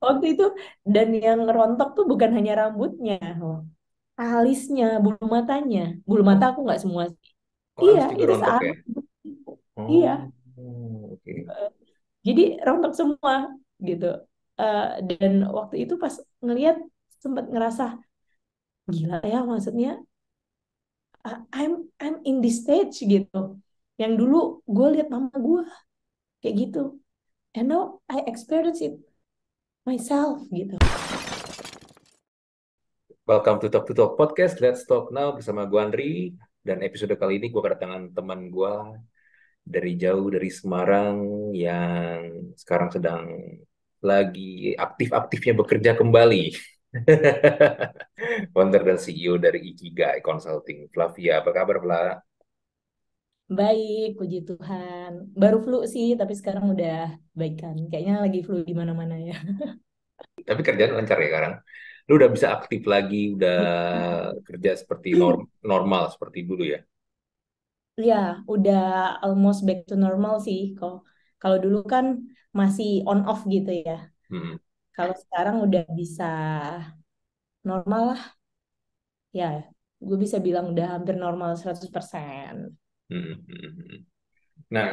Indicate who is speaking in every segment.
Speaker 1: waktu itu. Dan yang rontok tuh bukan hanya rambutnya, loh. Alisnya, bulu mata
Speaker 2: Oh,
Speaker 1: aku nggak semua sih.
Speaker 2: oh
Speaker 1: Iya,
Speaker 2: alis juga
Speaker 1: itu
Speaker 2: rontok ya?
Speaker 1: sealis. Iya,
Speaker 2: Oh, oke.
Speaker 1: jadi rontok semua gitu. Eh, dan waktu itu pas ngelihat sempat ngerasa gila ya, maksudnya I'm in this stage gitu. Yang dulu gue lihat mama gue kayak gitu, and now I experience it myself gitu.
Speaker 2: Welcome to Talk Podcast. Let's Talk Now bersama gue Andri. Dan episode kali ini gue kedatangan teman gue dari jauh dari Semarang yang sekarang sedang lagi aktif-aktifnya bekerja kembali. Founder dan CEO dari Ikigai Consulting. Flavia, apa kabar, Fla?
Speaker 1: Baik, puji Tuhan. Baru flu sih, tapi sekarang udah baikan. Kayaknya lagi flu di mana-mana ya.
Speaker 2: Tapi kerjaan lancar ya sekarang. Lu udah bisa aktif lagi, udah kerja seperti normal seperti dulu ya.
Speaker 1: Ya, udah almost back to normal sih. Kok kalau dulu kan masih on off gitu ya.
Speaker 2: Hmm.
Speaker 1: Kalau sekarang udah bisa normal lah. Ya, gue bisa bilang udah hampir normal 100%.
Speaker 2: Hmm. Hmm. Nah,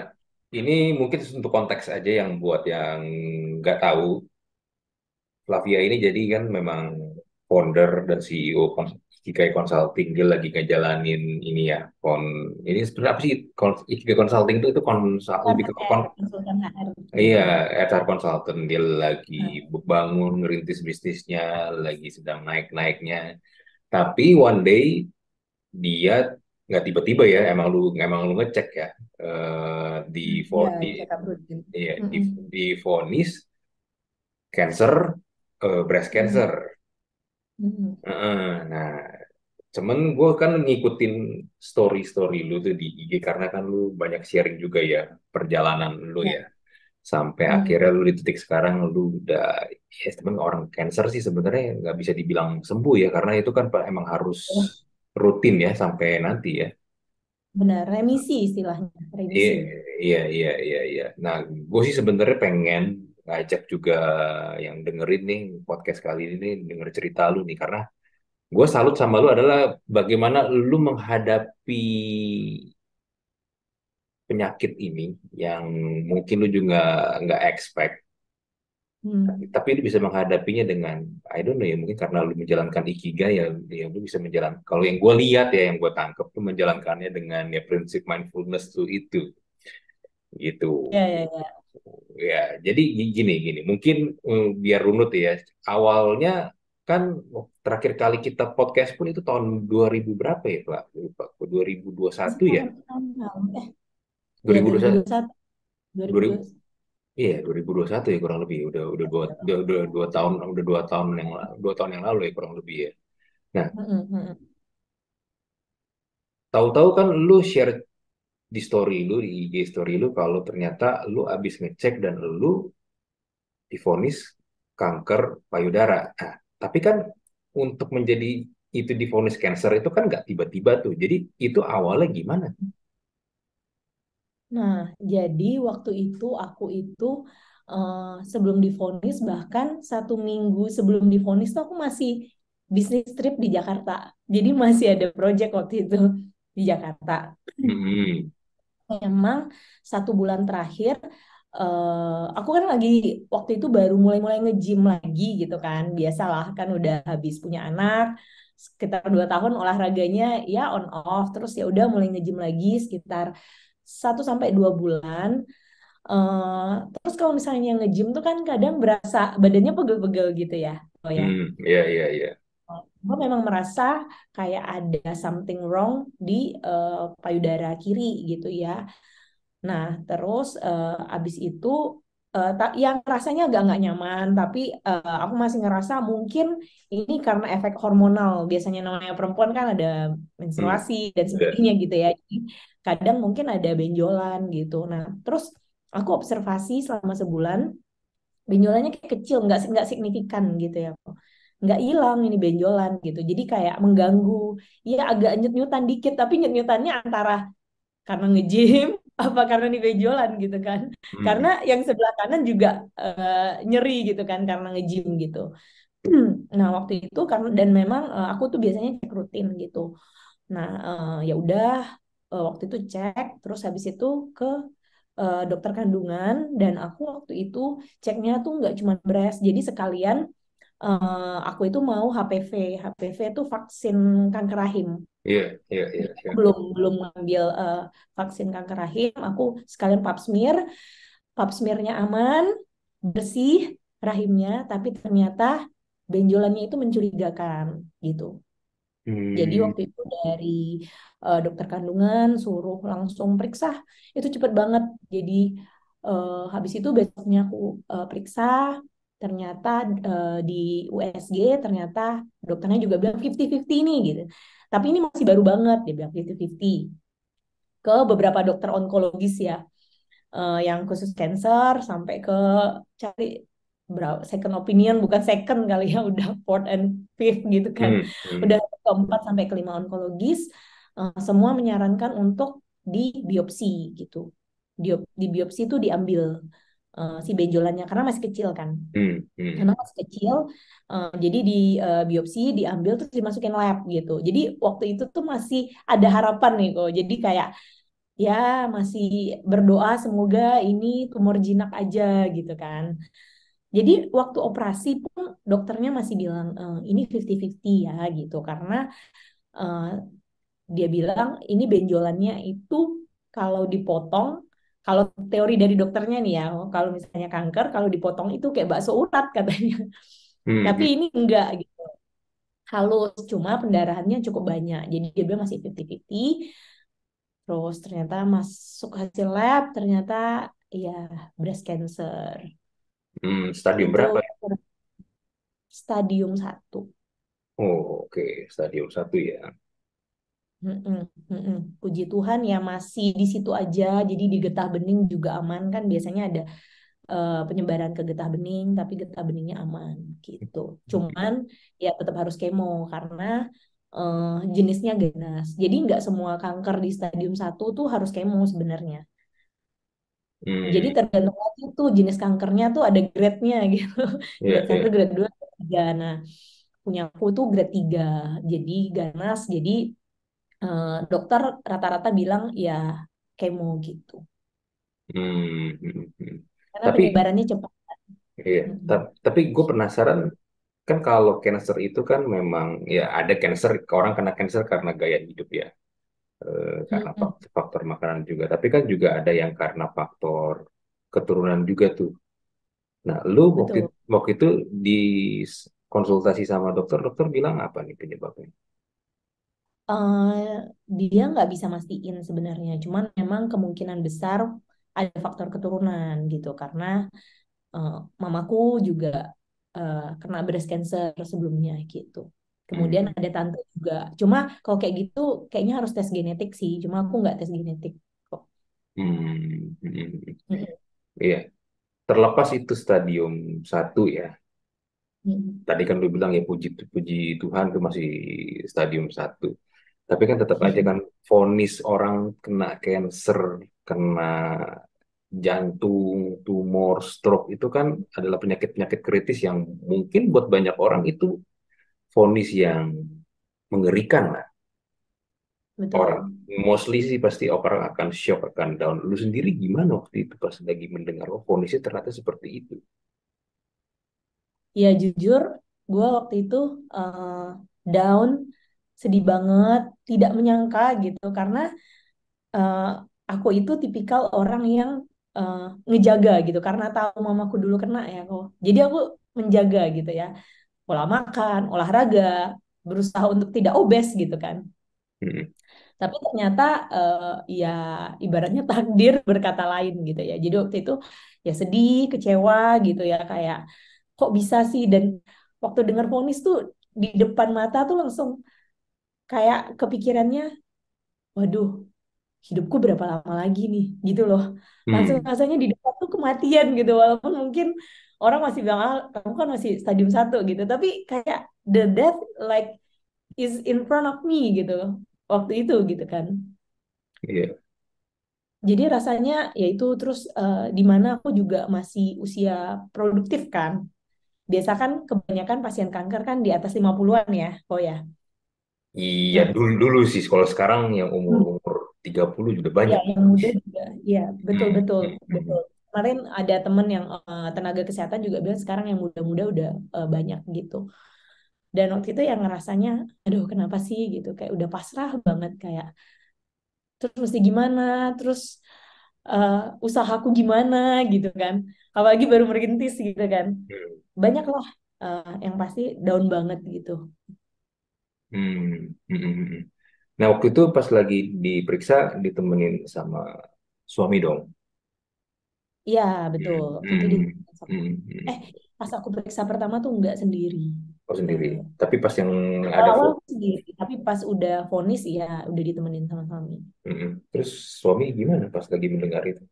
Speaker 2: ini mungkin untuk konteks aja yang buat yang nggak tahu, Flavia ini jadi kan memang founder dan CEO Ikigai Consulting. Dia lagi ngejalanin ini ya, ini sebenarnya apa sih? Ikigai Consulting itu
Speaker 1: Konsultan
Speaker 2: lebih ke
Speaker 1: HR, konsultan HR
Speaker 2: iya,
Speaker 1: jatuhnya.
Speaker 2: HR consultant. Dia lagi
Speaker 1: Nah,
Speaker 2: bangun, ngerintis bisnisnya, lagi sedang naik-naiknya. Tapi one day dia nggak tiba-tiba ya, emang lu ngecek ya, di
Speaker 1: ya,
Speaker 2: di
Speaker 1: check up rutin.
Speaker 2: iya,
Speaker 1: Mm-mm.
Speaker 2: di vonis cancer, breast
Speaker 1: Mm-mm.
Speaker 2: cancer.
Speaker 1: Mm-mm.
Speaker 2: Heeh. Nah, cuman gue kan ngikutin story-story lu tuh di IG karena kan lu banyak sharing juga ya perjalanan lu
Speaker 1: Ya.
Speaker 2: ya. Sampai akhirnya
Speaker 1: Mm.
Speaker 2: lu di titik sekarang lu udah, ya temen orang cancer sih sebenarnya nggak bisa dibilang sembuh ya karena itu kan emang harus rutin ya sampai nanti ya.
Speaker 1: Benar, remisi istilahnya,
Speaker 2: Iya,
Speaker 1: remisi.
Speaker 2: iya, iya, iya, iya. Nah, gue sih sebenarnya pengen ngajak juga yang dengerin nih podcast kali ini nih, denger cerita lu nih karena gue salut sama lu adalah bagaimana lu menghadapi penyakit ini yang mungkin lu juga nggak expect.
Speaker 1: Hmm.
Speaker 2: Tapi lu bisa menghadapinya dengan I don't know ya mungkin karena lu menjalankan ikigai ya, ya lu bisa menjalankan kalau yang gue lihat ya yang gue tangkap tuh menjalankannya dengan ya prinsip mindfulness tuh itu gitu
Speaker 1: Ya, ya, ya.
Speaker 2: ya. Jadi gini gini mungkin, biar runut ya, awalnya kan terakhir kali kita podcast pun itu tahun 2000 berapa ya Pak? Lupa, 2021 ya,
Speaker 1: Sekitar tahun lalu, ya
Speaker 2: 2021,
Speaker 1: 2021,
Speaker 2: 2000,
Speaker 1: 2021.
Speaker 2: iya 2021 ya kurang lebih udah dua tahun, udah 2 tahun yang 2 tahun yang lalu ya kurang lebih ya. Nah,
Speaker 1: Mm-mm, mm-mm.
Speaker 2: tahu-tahu kan lu share di story lu, di IG story lu, kalau ternyata lu abis ngecek dan lu divonis kanker payudara. Nah, tapi kan untuk menjadi itu divonis cancer itu kan nggak tiba-tiba tuh. Jadi itu awalnya gimana?
Speaker 1: Nah, jadi waktu itu aku itu eh, sebelum divonis, bahkan 1 minggu sebelum divonis tuh aku masih bisnis trip di Jakarta. Jadi masih ada project waktu itu di Jakarta.
Speaker 2: Hmm,
Speaker 1: Memang 1 bulan terakhir, aku kan lagi waktu itu baru mulai-mulai nge-gym lagi gitu kan. Biasalah kan udah habis punya anak, sekitar 2 tahun olahraganya ya on off. Terus ya udah mulai nge-gym lagi sekitar 1 sampai 2 bulan. Terus kalau misalnya nge-gym tuh kan kadang berasa badannya pegel-pegel gitu ya. Oh ya.
Speaker 2: iya, iya, iya.
Speaker 1: Gue memang merasa kayak ada something wrong di payudara kiri gitu ya. Nah, terus abis itu yang rasanya agak nggak nyaman, tapi aku masih ngerasa mungkin ini karena efek hormonal. Biasanya namanya perempuan kan ada
Speaker 2: Hmm,
Speaker 1: menstruasi dan
Speaker 2: iya.
Speaker 1: sebagainya gitu ya. Jadi, kadang mungkin ada benjolan gitu. Nah, terus aku observasi selama sebulan, benjolannya kayak kecil, nggak signifikan gitu ya. Nggak hilang ini benjolan gitu. Jadi kayak mengganggu. Ya agak nyut-nyutan dikit, tapi nyut-nyutannya antara karena nge-gym apa karena ini benjolan gitu kan. Karena
Speaker 2: Hmm.
Speaker 1: yang sebelah kanan juga nyeri gitu kan karena nge-gym gitu. Nah, waktu itu karena dan memang aku tuh biasanya cek rutin gitu. Nah, ya udah waktu itu cek terus habis itu ke dokter kandungan dan aku waktu itu ceknya tuh nggak cuma breast. Jadi sekalian aku itu mau HPV. HPV itu vaksin kanker rahim.
Speaker 2: Iya, iya, iya,
Speaker 1: Jadi aku
Speaker 2: iya.
Speaker 1: belum belum ngambil vaksin kanker rahim. Aku sekalian pap smear. Pap smearnya aman, bersih rahimnya, tapi ternyata benjolannya itu mencurigakan gitu. Jadi
Speaker 2: Hmm.
Speaker 1: waktu itu dari dokter kandungan suruh langsung periksa. Itu cepet banget. Jadi habis itu besoknya aku periksa. Ternyata di USG ternyata dokternya juga bilang 50-50 nih gitu. Tapi ini masih baru banget dia bilang 50-50 ke beberapa dokter onkologis ya yang khusus cancer sampai ke cari berapa second opinion bukan second kali ya udah fourth and fifth gitu kan
Speaker 2: Hmm.
Speaker 1: udah
Speaker 2: Hmm.
Speaker 1: keempat sampai kelima onkologis semua menyarankan untuk di biopsi gitu di biopsi itu diambil si benjolannya karena masih kecil kan
Speaker 2: Hmm. Hmm.
Speaker 1: karena masih kecil jadi di biopsi diambil terus dimasukin lab gitu jadi waktu itu tuh masih ada harapan nih kok jadi kayak ya masih berdoa semoga ini tumor jinak aja gitu kan. Jadi waktu operasi pun dokternya masih bilang ini 50-50 ya gitu karena eh, dia bilang ini benjolannya itu kalau dipotong kalau teori dari dokternya nih ya kalau misalnya kanker kalau dipotong itu kayak bakso urat katanya.
Speaker 2: Hmm.
Speaker 1: Tapi
Speaker 2: Hmm.
Speaker 1: ini enggak gitu. Halus cuma pendarahannya cukup banyak. Jadi dia bilang masih 50-50. Terus ternyata masuk hasil lab, ternyata ya breast cancer.
Speaker 2: Stadium
Speaker 1: Itu
Speaker 2: berapa?
Speaker 1: stadium satu.
Speaker 2: Oh, oke. Stadium satu ya.
Speaker 1: Mm-mm, mm-mm. Puji Tuhan ya masih di situ aja. Jadi di getah bening juga aman kan. Biasanya ada penyebaran ke getah bening, tapi getah beningnya aman gitu. Cuman ya tetap harus kemo karena eh, jenisnya ganas. Jadi nggak semua kanker di stadium satu tuh harus kemo sebenarnya. Jadi
Speaker 2: Hmm.
Speaker 1: tergantung lagi tuh jenis kankernya tuh ada grade-nya gitu.
Speaker 2: Iya,
Speaker 1: Grade
Speaker 2: iya.
Speaker 1: 1, grade 2, grade 3. Nah, punya aku tuh grade 3. Jadi ganas. Jadi dokter rata-rata bilang ya kemo gitu.
Speaker 2: Hmm. Hmm. Hmm.
Speaker 1: Karena
Speaker 2: Tapi,
Speaker 1: penyebarannya cepat.
Speaker 2: iya.
Speaker 1: Mm-mm.
Speaker 2: Tapi gue penasaran, kan kalau cancer itu kan memang, ya ada cancer, orang kena cancer karena gaya hidup ya. Karena
Speaker 1: Mm-mm.
Speaker 2: faktor makanan juga. Tapi kan juga ada yang karena faktor keturunan juga tuh. Nah, lu
Speaker 1: Betul.
Speaker 2: waktu itu di konsultasi sama dokter, dokter bilang apa nih penyebabnya?
Speaker 1: Eh, dia nggak bisa mastiin sebenarnya. Cuman memang kemungkinan besar ada faktor keturunan gitu. Karena eh, mamaku juga kena breast cancer sebelumnya gitu. Kemudian
Speaker 2: Hmm.
Speaker 1: ada tante juga. Cuma kalau kayak gitu kayaknya harus tes genetik sih. Cuma aku nggak tes genetik kok.
Speaker 2: Hmm. Hmm.
Speaker 1: Mm-mm.
Speaker 2: Iya, terlepas itu stadium satu ya.
Speaker 1: Mm-mm.
Speaker 2: Tadi kan lu bilang ya puji puji Tuhan itu masih stadium satu. Tapi kan tetap aja kan vonis orang kena cancer, kena jantung, tumor, stroke itu kan adalah penyakit-penyakit kritis yang mungkin buat banyak orang itu vonis yang mengerikan lah. Orang
Speaker 1: Betul.
Speaker 2: mostly sih pasti orang akan shock, akan down. Lu sendiri gimana waktu itu pas lagi mendengar oh vonisnya ternyata seperti itu?
Speaker 1: Ya jujur, gue waktu itu eh, down, sedih banget, tidak menyangka gitu. Karena eh, aku itu tipikal orang yang eh, ngejaga gitu. Karena tahu mamaku dulu kena ya kok. Jadi aku menjaga gitu ya. Pola makan, olahraga, berusaha untuk tidak obes gitu kan.
Speaker 2: Hmm.
Speaker 1: Tapi ternyata ya ibaratnya takdir berkata lain gitu ya. Jadi waktu itu ya sedih, kecewa gitu ya kayak kok bisa sih dan waktu dengar vonis tuh di depan mata tuh langsung kayak kepikirannya, waduh, hidupku berapa lama lagi nih gitu loh. Langsung
Speaker 2: Hmm.
Speaker 1: rasanya di depan tuh kematian gitu walaupun mungkin orang masih bilang "Ah, kamu kan masih stadium satu gitu. Tapi kayak the death like is in front of me gitu waktu itu gitu kan.
Speaker 2: Iya.
Speaker 1: Jadi rasanya yaitu terus di mana aku juga masih usia produktif kan. Biasa kan kebanyakan pasien kanker kan di atas 50-an ya. Oh ya.
Speaker 2: Iya,
Speaker 1: Nah,
Speaker 2: dulu dulu sih. Kalau sekarang yang umur-umur 30 juga
Speaker 1: ya
Speaker 2: banyak.
Speaker 1: yang muda juga. Ya, betul
Speaker 2: Hmm,
Speaker 1: betul
Speaker 2: hmm, hmm,
Speaker 1: betul. Kemarin ada temen yang tenaga kesehatan juga bilang sekarang yang muda-muda udah banyak gitu. Dan waktu itu yang ngerasanya, aduh kenapa sih gitu, kayak udah pasrah banget kayak, terus mesti gimana, terus eh, usahaku gimana gitu kan, apalagi baru merintis gitu kan,
Speaker 2: hmm,
Speaker 1: banyak lah yang pasti down banget gitu.
Speaker 2: hmm, hmm, hmm, hmm. Nah, waktu itu pas lagi diperiksa, ditemenin sama suami dong.
Speaker 1: Iya betul,
Speaker 2: Hmm,
Speaker 1: waktu itu di
Speaker 2: hmm, hmm,
Speaker 1: eh
Speaker 2: hmm.
Speaker 1: pas aku periksa pertama tuh nggak sendiri.
Speaker 2: Oh
Speaker 1: Eh,
Speaker 2: sendiri. Tapi pas yang ada
Speaker 1: Awal-awal
Speaker 2: foto,
Speaker 1: aku sendiri, tapi pas udah vonis ya udah ditemenin sama suami.
Speaker 2: terus suami gimana pas lagi mendengar itu?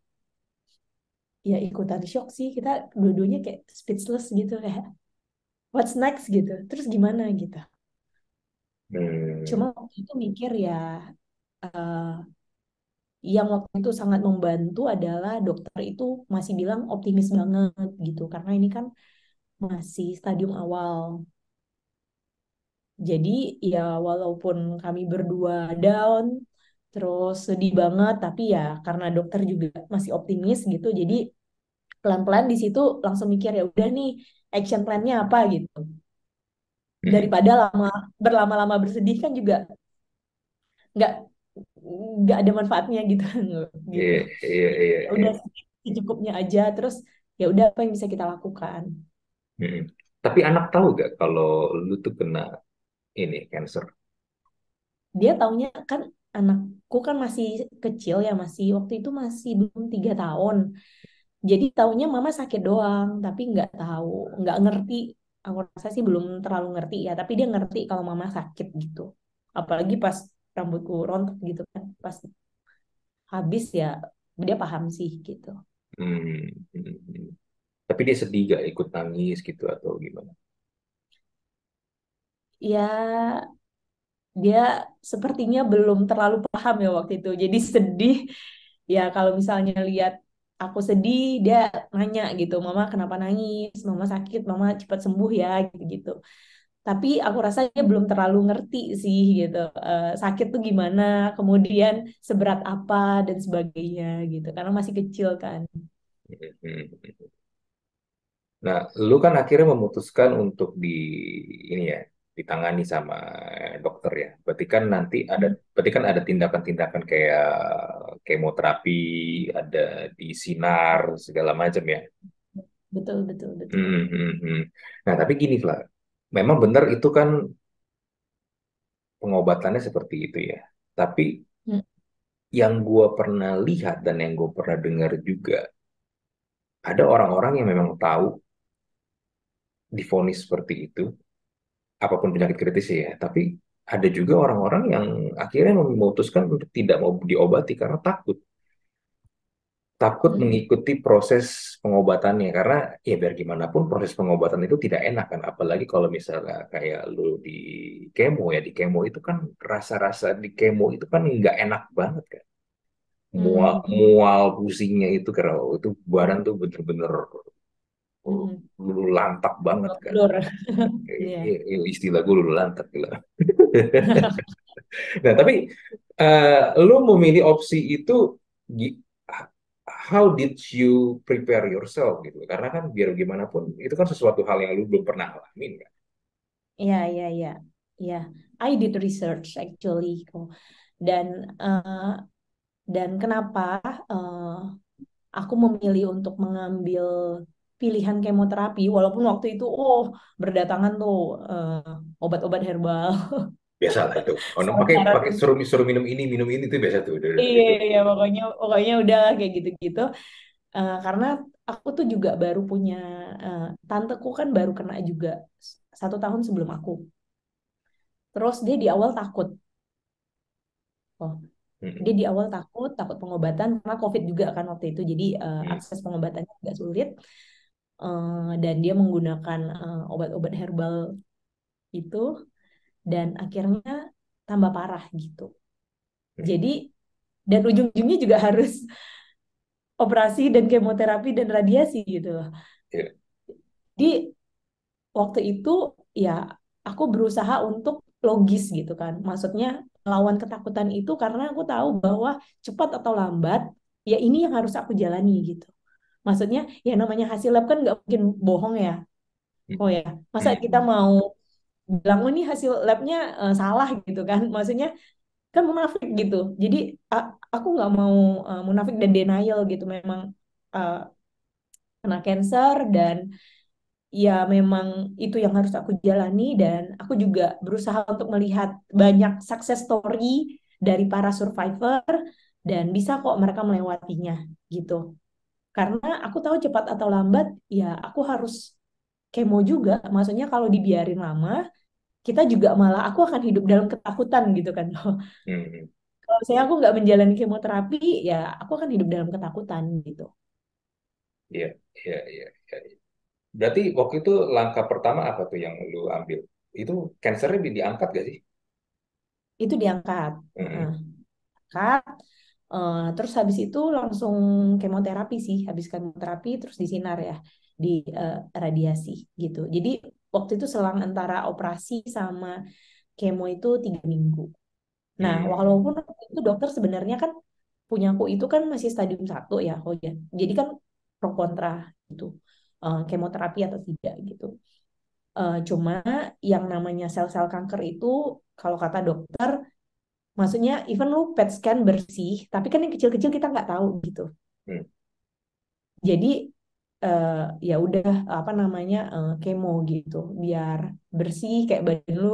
Speaker 1: Ya ikutan shock sih, kita dua-duanya kayak speechless gitu, kayak what's next gitu, terus gimana gitu. Cuma
Speaker 2: Hmm,
Speaker 1: waktu itu mikir ya, eh, yang waktu itu sangat membantu adalah dokter itu masih bilang optimis banget gitu, karena ini kan masih stadium awal. Jadi ya walaupun kami berdua down, terus sedih banget, tapi ya karena dokter juga masih optimis gitu, jadi pelan-pelan di situ langsung mikir ya udah nih action plan-nya apa gitu.
Speaker 2: hmm.
Speaker 1: Daripada berlama-lama bersedih kan juga nggak nggak ada manfaatnya gitu gitu.
Speaker 2: Iya, iya, iya,
Speaker 1: Ya
Speaker 2: iya.
Speaker 1: udah secukupnya aja, terus ya udah apa yang bisa kita lakukan.
Speaker 2: Hmm. Tapi anak tahu gak kalau lu tuh kena ini cancer?
Speaker 1: Dia taunya kan, anakku kan masih kecil ya, masih waktu itu masih belum 3 tahun, jadi taunya mama sakit doang tapi nggak tahu, nggak ngerti. Aku rasa sih belum terlalu ngerti ya, tapi dia ngerti kalau mama sakit gitu, apalagi pas rambutku rontok gitu kan, pas habis ya dia paham sih gitu.
Speaker 2: Hmm, hmm, hmm. Tapi dia sedih gak ikut nangis gitu atau gimana?
Speaker 1: Ya dia sepertinya belum terlalu paham ya waktu itu. Jadi sedih. Ya kalau misalnya lihat aku sedih, dia nanya gitu, Mama kenapa nangis? Mama sakit, Mama cepat sembuh ya gitu-gitu. Tapi aku rasa dia belum terlalu ngerti sih gitu. Sakit tuh gimana, kemudian seberat apa dan sebagainya gitu. Karena masih kecil kan.
Speaker 2: Hmm, hmm. Nah, lu kan akhirnya memutuskan untuk ini ya, ditangani sama dokter ya. Berarti kan ada tindakan-tindakan kayak kemoterapi, ada di sinar segala macam ya.
Speaker 1: Betul, betul, betul.
Speaker 2: Hmm, hmm, hmm. Nah, tapi gini lah, memang benar itu kan pengobatannya seperti itu ya. Tapi
Speaker 1: Hmm,
Speaker 2: yang gue pernah lihat dan yang gue pernah dengar juga, ada orang-orang yang memang tahu divonis seperti itu, apapun penyakit kritis ya, tapi ada juga orang-orang yang akhirnya memutuskan untuk tidak mau diobati karena takut. Takut
Speaker 1: hmm,
Speaker 2: mengikuti proses pengobatannya karena ya biar gimana pun proses pengobatan itu tidak enak kan, apalagi kalau misalnya kayak lu di kemo ya, di kemo itu kan rasa-rasa di kemo itu kan nggak enak banget kan, mual,
Speaker 1: hmm, hmm,
Speaker 2: mual pusingnya itu karena itu badan tuh bener-bener
Speaker 1: hmm.
Speaker 2: lulu lantak banget kan.
Speaker 1: Blur. Iya.
Speaker 2: Istilah gue lulu lantak gila. Nah, tapi lu memilih opsi itu, gi- how did you prepare yourself gitu? Karena kan biar gimana pun itu kan sesuatu hal yang lu belum pernah alamin kan.
Speaker 1: Iya, iya, iya. Iya, I did research actually kok. Dan eh, dan kenapa eh, aku memilih untuk mengambil pilihan kemoterapi walaupun waktu itu berdatangan tuh obat-obat herbal.
Speaker 2: Biasalah itu. Oh, no, pakai
Speaker 1: Syarat-syarat
Speaker 2: pakai
Speaker 1: untuk
Speaker 2: suruh suruh minum ini tuh biasa tuh. Udah
Speaker 1: iya,
Speaker 2: itu.
Speaker 1: iya, pokoknya pokoknya udah kayak gitu-gitu. Karena aku tuh juga baru punya tanteku kan baru kena juga 1 tahun sebelum aku. Terus dia di awal takut. Oh, dia
Speaker 2: Mm-mm.
Speaker 1: di awal takut, takut pengobatan karena COVID juga kan waktu itu. Jadi
Speaker 2: Mm.
Speaker 1: akses pengobatannya agak sulit. Dan dia menggunakan obat-obat herbal itu dan akhirnya tambah parah gitu. Jadi
Speaker 2: Mm.
Speaker 1: dan ujung-ujungnya juga harus operasi dan kemoterapi dan radiasi gitu loh.
Speaker 2: Iya.
Speaker 1: Jadi waktu itu ya aku berusaha untuk logis gitu kan. Maksudnya melawan ketakutan itu karena aku tahu bahwa cepat atau lambat ya ini yang harus aku jalani gitu. Maksudnya ya namanya hasil lab kan nggak mungkin bohong ya. Oh ya, masa kita
Speaker 2: Hmm.
Speaker 1: mau bilang oh ini hasil labnya salah gitu kan? Maksudnya kan munafik gitu. Jadi aku nggak mau munafik dan denial gitu. Memang uh, kena cancer dan ya memang itu yang harus aku jalani dan aku juga berusaha untuk melihat banyak success story dari para survivor dan bisa kok mereka melewatinya gitu. Karena aku tahu cepat atau lambat ya aku harus kemo juga. Maksudnya kalau dibiarin lama, kita juga malah aku akan hidup dalam ketakutan gitu kan.
Speaker 2: Hmm.
Speaker 1: Kalau misalnya aku nggak menjalani kemoterapi, ya aku akan hidup dalam ketakutan gitu.
Speaker 2: Iya, iya, iya, iya. Berarti waktu itu langkah pertama apa tuh yang lu ambil? Itu kansernya diangkat gak sih?
Speaker 1: Itu diangkat. Heeh.
Speaker 2: Hmm.
Speaker 1: Angkat. Terus habis itu langsung kemoterapi sih. Habis kemoterapi terus disinar ya. Di radiasi gitu. Jadi waktu itu selang antara operasi sama kemo itu 3 minggu. Nah, walaupun
Speaker 2: Hmm.
Speaker 1: waktu itu dokter sebenarnya kan punyaku itu kan masih stadium 1 ya, oh ya. Jadi kan pro kontra gitu, kemoterapi atau tidak gitu. Cuma yang namanya sel-sel kanker itu kalau kata dokter, maksudnya even lu PET scan bersih, tapi kan yang kecil-kecil kita nggak tahu gitu.
Speaker 2: Hmm.
Speaker 1: Jadi eh, ya udah apa namanya kemo gitu, biar bersih kayak badan lu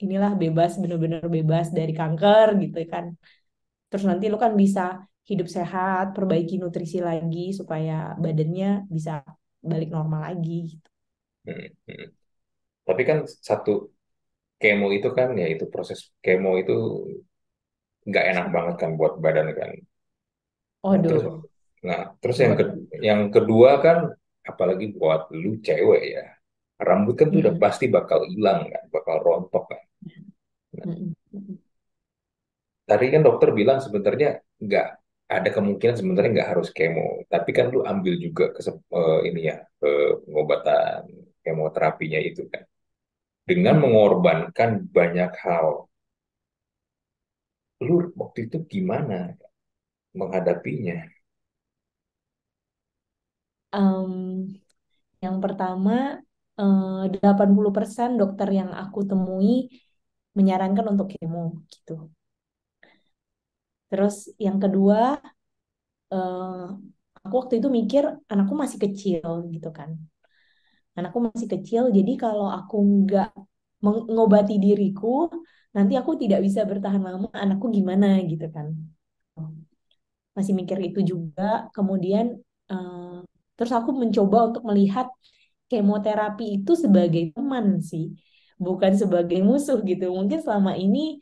Speaker 1: inilah bebas bener-bener bebas dari kanker gitu kan. Terus nanti lu kan bisa hidup sehat, perbaiki nutrisi lagi supaya badannya bisa balik normal lagi gitu.
Speaker 2: Hmm. Hmm. Tapi kan satu kemo itu kan ya itu proses kemo itu nggak enak banget kan buat badan kan. Nah terus,
Speaker 1: Waduh,
Speaker 2: terus
Speaker 1: buat
Speaker 2: yang kedua kan apalagi buat lu cewek ya, rambut kan tuh udah
Speaker 1: Mm-mm.
Speaker 2: pasti bakal hilang kan, bakal rontok kan. Nah,
Speaker 1: Mm-mm. Mm-mm.
Speaker 2: tadi kan dokter bilang sebenarnya nggak ada kemungkinan sebenarnya nggak harus kemo, tapi kan lu ambil juga ini ya pengobatan kemoterapinya itu kan dengan mengorbankan banyak hal. Lu waktu itu gimana menghadapinya?
Speaker 1: Em, yang pertama, 80% dokter yang aku temui menyarankan untuk kemo gitu. Terus yang kedua, eh, aku waktu itu mikir anakku masih kecil gitu kan. Anakku masih kecil, jadi kalau aku nggak mengobati diriku, nanti aku tidak bisa bertahan lama, anakku gimana gitu kan. Masih mikir itu juga. Kemudian eh, terus aku mencoba untuk melihat kemoterapi itu sebagai teman sih, bukan sebagai musuh gitu. Mungkin selama ini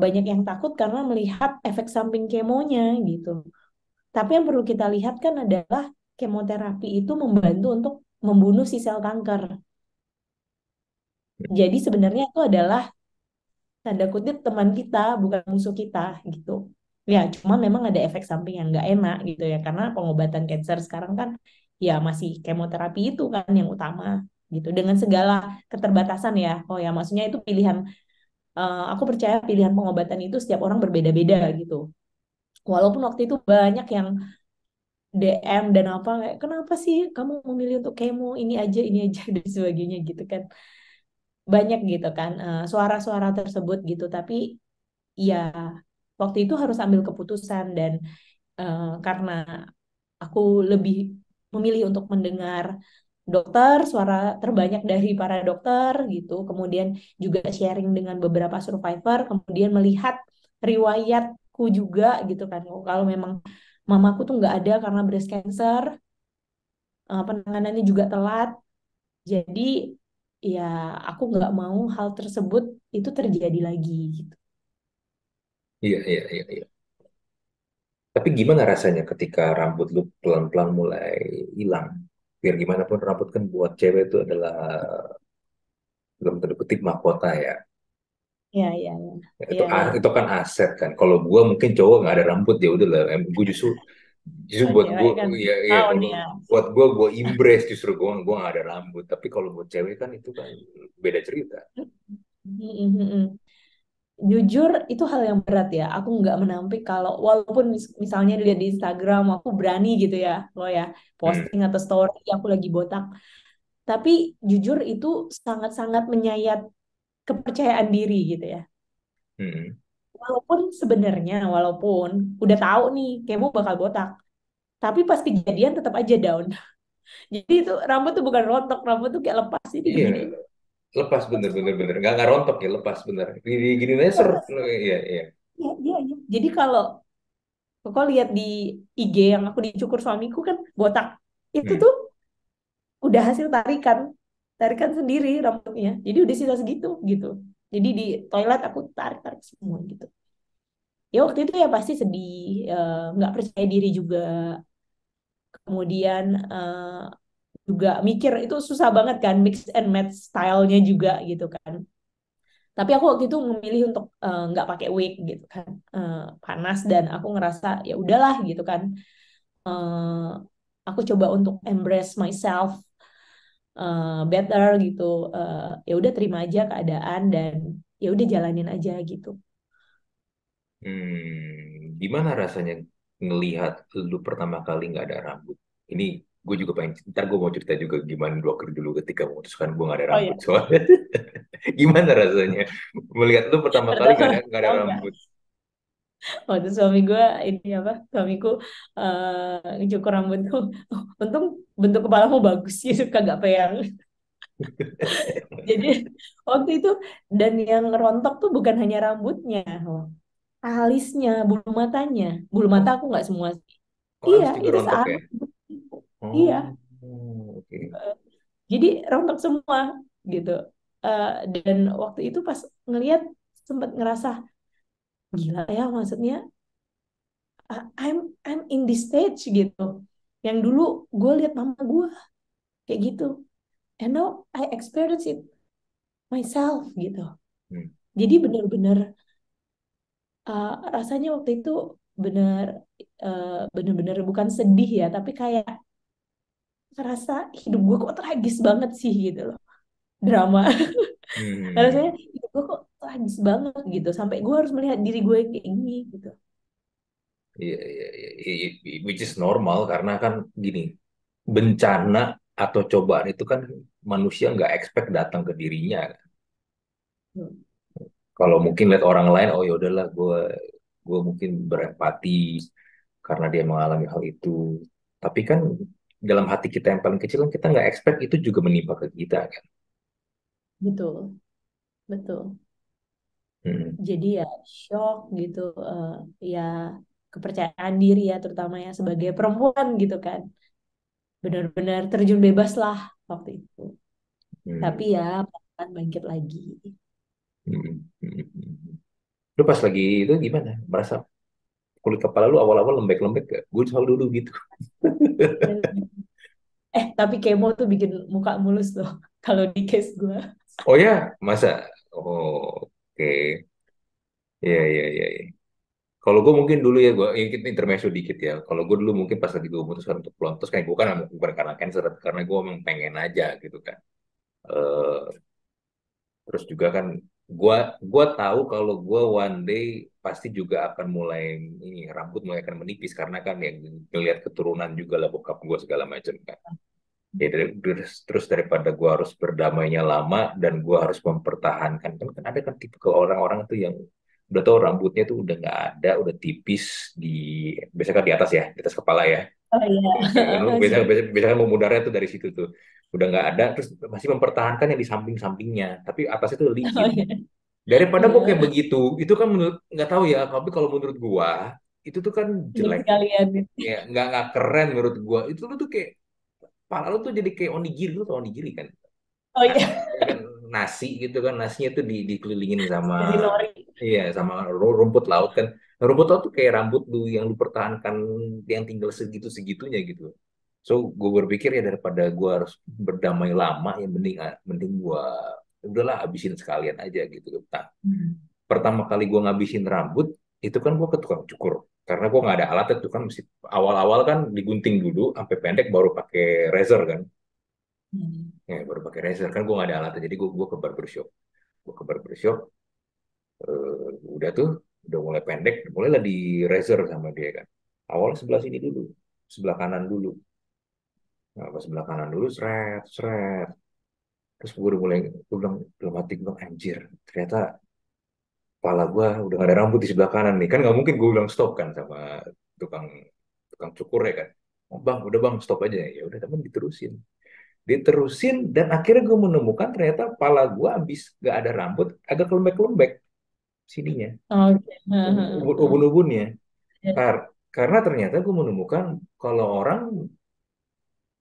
Speaker 1: banyak yang takut karena melihat efek samping kemonya gitu. Tapi yang perlu kita lihat kan adalah kemoterapi itu membantu untuk membunuh si sel kanker. Jadi sebenarnya itu adalah tanda kutip teman kita, bukan musuh kita gitu. Ya, cuma memang ada efek samping yang nggak enak gitu ya, karena pengobatan cancer sekarang kan ya masih kemoterapi itu kan yang utama gitu. Dengan segala keterbatasan ya. Oh ya, maksudnya itu pilihan. Aku percaya pilihan pengobatan itu setiap orang berbeda-beda gitu. Walaupun waktu itu banyak yang DM dan apa kayak kenapa sih kamu memilih untuk kemo ini aja dan sebagainya gitu kan. Banyak gitu kan suara-suara tersebut gitu, tapi ya waktu itu harus ambil keputusan dan karena aku lebih memilih untuk mendengar dokter, suara terbanyak dari para dokter gitu, kemudian juga sharing dengan beberapa survivor, kemudian melihat riwayatku juga gitu kan. Oh, kalau memang mamaku tuh nggak ada karena breast cancer, penanganannya juga telat, jadi ya aku nggak mau hal tersebut itu terjadi lagi gitu.
Speaker 2: Iya, iya, iya, iya. Tapi gimana rasanya ketika rambut lu pelan-pelan mulai hilang? Biar gimana pun rambut kan buat cewek itu adalah dalam tanda kutip mahkota ya.
Speaker 1: Iya, iya, iya.
Speaker 2: Itu
Speaker 1: Iya, iya.
Speaker 2: itu kan aset kan. Kalau gue mungkin cowok nggak ada rambut ya udah lah. Gue justru justru
Speaker 1: Kalau
Speaker 2: buat gue
Speaker 1: cewek kan
Speaker 2: ya ya
Speaker 1: tahun
Speaker 2: kalau
Speaker 1: ya.
Speaker 2: buat gue embrace justru gue nggak ada rambut. Tapi kalau buat cewek kan itu kan beda cerita.
Speaker 1: Mm-mm. Jujur itu hal yang berat ya. Aku nggak menampik kalau walaupun misalnya dilihat di Instagram aku berani gitu ya, lo ya
Speaker 2: Hmm.
Speaker 1: posting atau story aku lagi botak. Tapi jujur itu sangat-sangat menyayat kepercayaan diri gitu ya.
Speaker 2: Hmm.
Speaker 1: Walaupun sebenarnya walaupun udah tahu nih kemo bakal botak, tapi pas kejadian tetap aja down. Jadi itu rambut tuh bukan rontok, rambut tuh kayak lepas ini
Speaker 2: Iya,
Speaker 1: begini.
Speaker 2: lepas bener bener bener nggak rontok ya lepas bener. Gini aja ser.
Speaker 1: Lepas.
Speaker 2: Iya iya.
Speaker 1: Iya, iya, iya. Jadi kalau kau lihat di IG yang aku dicukur suamiku kan botak. Itu
Speaker 2: Hmm.
Speaker 1: tuh udah hasil tarikan. Tarikan sendiri rambutnya. Jadi udah sisa segitu gitu. Jadi di toilet aku tarik-tarik semua gitu. Ya waktu itu ya pasti sedih, nggak percaya diri juga. Kemudian juga mikir itu susah banget kan mix and match stylenya juga gitu kan. Tapi aku waktu itu memilih untuk nggak pakai wig gitu kan. Panas dan aku ngerasa ya udahlah gitu kan. eh, aku coba untuk embrace myself better gitu. Ya udah terima aja keadaan dan ya udah jalanin aja gitu.
Speaker 2: Gimana rasanya ngelihat lu pertama kali nggak ada rambut? Ini gue juga pengen, ntar gue mau cerita juga gimana dua kali dulu ketika memutuskan gue nggak ada
Speaker 1: Oh
Speaker 2: rambut
Speaker 1: ya,
Speaker 2: soalnya. Gimana rasanya melihat lu pertama kali
Speaker 1: pertama
Speaker 2: nggak ada
Speaker 1: tahu nggak?
Speaker 2: rambut?
Speaker 1: Waktu suami gue ini apa? Suamiku cukur rambutku. Untung bentuk kepalamu bagus gitu, kagak peyang. Jadi waktu itu dan yang rontok tuh bukan hanya rambutnya, loh. Alisnya, bulu matanya. Bulu mata
Speaker 2: Oh,
Speaker 1: aku nggak semua sih.
Speaker 2: oh
Speaker 1: Iya,
Speaker 2: alis juga
Speaker 1: itu
Speaker 2: rontok ya?
Speaker 1: sealis. Iya,
Speaker 2: Oh, oke.
Speaker 1: jadi rontok semua gitu. Eh, dan waktu itu pas ngelihat sempat ngerasa gila ya maksudnya I'm in this stage gitu. Yang dulu gue lihat mama gue kayak gitu. And now I experience it myself gitu.
Speaker 2: Hmm.
Speaker 1: Jadi benar-benar rasanya waktu itu benar eh, benar-benar bukan sedih ya, tapi kayak ngerasa hidup gue kok tragis banget sih gitu loh. Drama. Rasanya
Speaker 2: Hmm.
Speaker 1: hidup gue kok tragis banget gitu. Sampai gue harus melihat diri gue kayak gini gitu.
Speaker 2: Iya, iya, iya, which is normal karena kan gini, bencana atau cobaan itu kan manusia nggak expect datang ke dirinya.
Speaker 1: Hmm.
Speaker 2: Kalau mungkin lihat orang lain, oh ya udahlah, gue mungkin berempati karena dia mengalami hal itu. Tapi kan dalam hati kita yang paling kecil kan kita nggak expect itu juga menimpa ke kita kan.
Speaker 1: Betul, betul.
Speaker 2: Hmm.
Speaker 1: Jadi ya shock gitu, ya kepercayaan diri ya terutama ya sebagai perempuan gitu kan. Benar-benar terjun bebas lah waktu itu. Tapi
Speaker 2: Hmm.
Speaker 1: ya pelan bangkit lagi.
Speaker 2: Hmm. Hmm. Lu pas lagi itu gimana? Merasa kulit kepala lu awal-awal lembek-lembek gak? Gue selalu dulu gitu.
Speaker 1: Tapi kemo tuh bikin muka mulus loh kalau di case gue.
Speaker 2: Oh ya, masa? Oh, oke. Iya, iya, iya, iya. Kalau gue mungkin dulu ya, gue yang kita intermezzo dikit ya. Kalau gue dulu mungkin pas lagi gue memutuskan untuk pulang, terus kayak gue kan bukan karena cancer, karena gue memang pengen aja gitu kan. Eh, terus juga kan, gue tahu kalau gue one day pasti juga akan mulai ini rambut mulai akan menipis karena kan yang ngelihat keturunan juga lah bokap gue segala macam kan. Ya terus daripada gue harus berdamainya lama dan gue harus mempertahankan kan ada kan tipe ke orang-orang tuh yang udah tahu rambutnya tuh udah nggak ada udah tipis di biasanya kan di atas ya di atas kepala ya
Speaker 1: Oh iya,
Speaker 2: biasanya
Speaker 1: sering.
Speaker 2: biasanya, biasanya memudarnya tuh dari situ tuh udah nggak ada terus masih mempertahankan yang di samping-sampingnya tapi atasnya tuh
Speaker 1: Oh
Speaker 2: dikit
Speaker 1: iya.
Speaker 2: daripada gue kayak
Speaker 1: Eh,
Speaker 2: begitu itu kan menurut nggak tahu ya tapi kalau menurut gue itu tuh kan
Speaker 1: Mending
Speaker 2: jelek
Speaker 1: sekalian gitu.
Speaker 2: ya nggak keren menurut gue itu tuh kayak pala lu tuh jadi kayak onigiri lu tau onigiri kan
Speaker 1: Oh
Speaker 2: nah,
Speaker 1: iya,
Speaker 2: ya kan nasi gitu kan nasinya tuh dikelilingin sama
Speaker 1: dari Nori.
Speaker 2: iya sama rumput laut kan. Nah, rumput laut tuh kayak rambut lu yang lu pertahankan yang tinggal segitu segitunya gitu. So gue berpikir ya daripada gue harus berdamai lama ya mending gue udahlah habisin sekalian aja gitu. Nah,
Speaker 1: Hmm.
Speaker 2: pertama kali gue ngabisin rambut itu kan gue ke tukang cukur karena gue nggak ada alat itu kan mesti awal-awal kan digunting dulu sampai pendek baru pakai razor kan.
Speaker 1: Hmm.
Speaker 2: Ya, baru pakai razor kan gue nggak ada alatnya jadi gue ke barbershop. Gue ke barbershop, udah tuh udah mulai pendek mulailah di razor sama dia kan. Awalnya sebelah sini dulu, sebelah kanan dulu. Nah, pas sebelah kanan dulu seret seret. Terus gue udah mulai, gue bilang dalam hati gue bilang anjir, ternyata kepala gue udah gak ada rambut di sebelah kanan nih. Kan nggak mungkin gue bilang stop kan sama tukang tukang cukur ya kan. Oh, bang, udah bang stop aja. Ya udah teman diterusin. Diterusin dan akhirnya gue menemukan ternyata kepala gue habis gak ada rambut, agak lembek-lembek sininya,
Speaker 1: Oke. Heeh, heeh.
Speaker 2: ubun-ubunnya.
Speaker 1: Ya.
Speaker 2: Karena ternyata gue menemukan kalau orang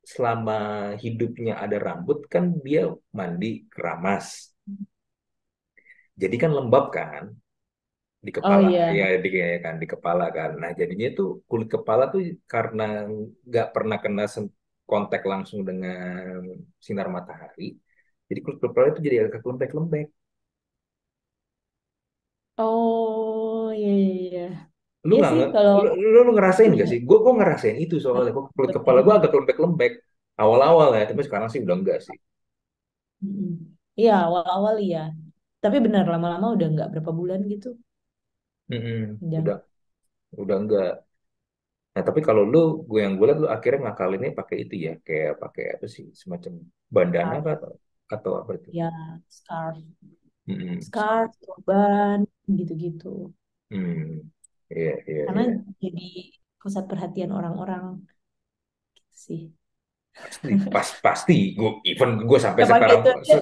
Speaker 2: selama hidupnya ada rambut kan dia mandi keramas. Jadi kan lembab kan di
Speaker 1: Oh
Speaker 2: kepala, ya
Speaker 1: iya.
Speaker 2: ya kan di kepala kan. Nah jadinya tuh kulit kepala tuh karena nggak pernah kena kontak langsung dengan sinar matahari, jadi kulit kepala itu jadi agak lembek-lembek.
Speaker 1: Oh iya iya iya.
Speaker 2: Lu
Speaker 1: Iya
Speaker 2: nggak
Speaker 1: sih
Speaker 2: nge-
Speaker 1: kalau
Speaker 2: lu ngerasain
Speaker 1: iya.
Speaker 2: nggak sih? Gue ngerasain itu soalnya kok kulit kepala gue agak lembek-lembek awal-awal ya, tapi sekarang sih udah enggak sih.
Speaker 1: Mm-mm. Iya awal-awal iya. Tapi benar lama-lama udah nggak berapa bulan gitu.
Speaker 2: Mm-mm.
Speaker 1: Udah.
Speaker 2: Udah enggak. Nah, tapi kalau gue yang gue liat lu akhirnya ngakalinnya pakai itu ya, kayak pakai apa sih, semacam bandana
Speaker 1: Scarf.
Speaker 2: kah, atau apa itu?
Speaker 1: Ya scarf.
Speaker 2: Mm-mm.
Speaker 1: Scarf, turban, gitu-gitu.
Speaker 2: Hmm. Iya, iya,
Speaker 1: Karena
Speaker 2: iya.
Speaker 1: jadi pusat perhatian orang-orang sih.
Speaker 2: Pasti, pasti. Even gue sampai
Speaker 1: Ya pakai
Speaker 2: sekarang,
Speaker 1: itu aja.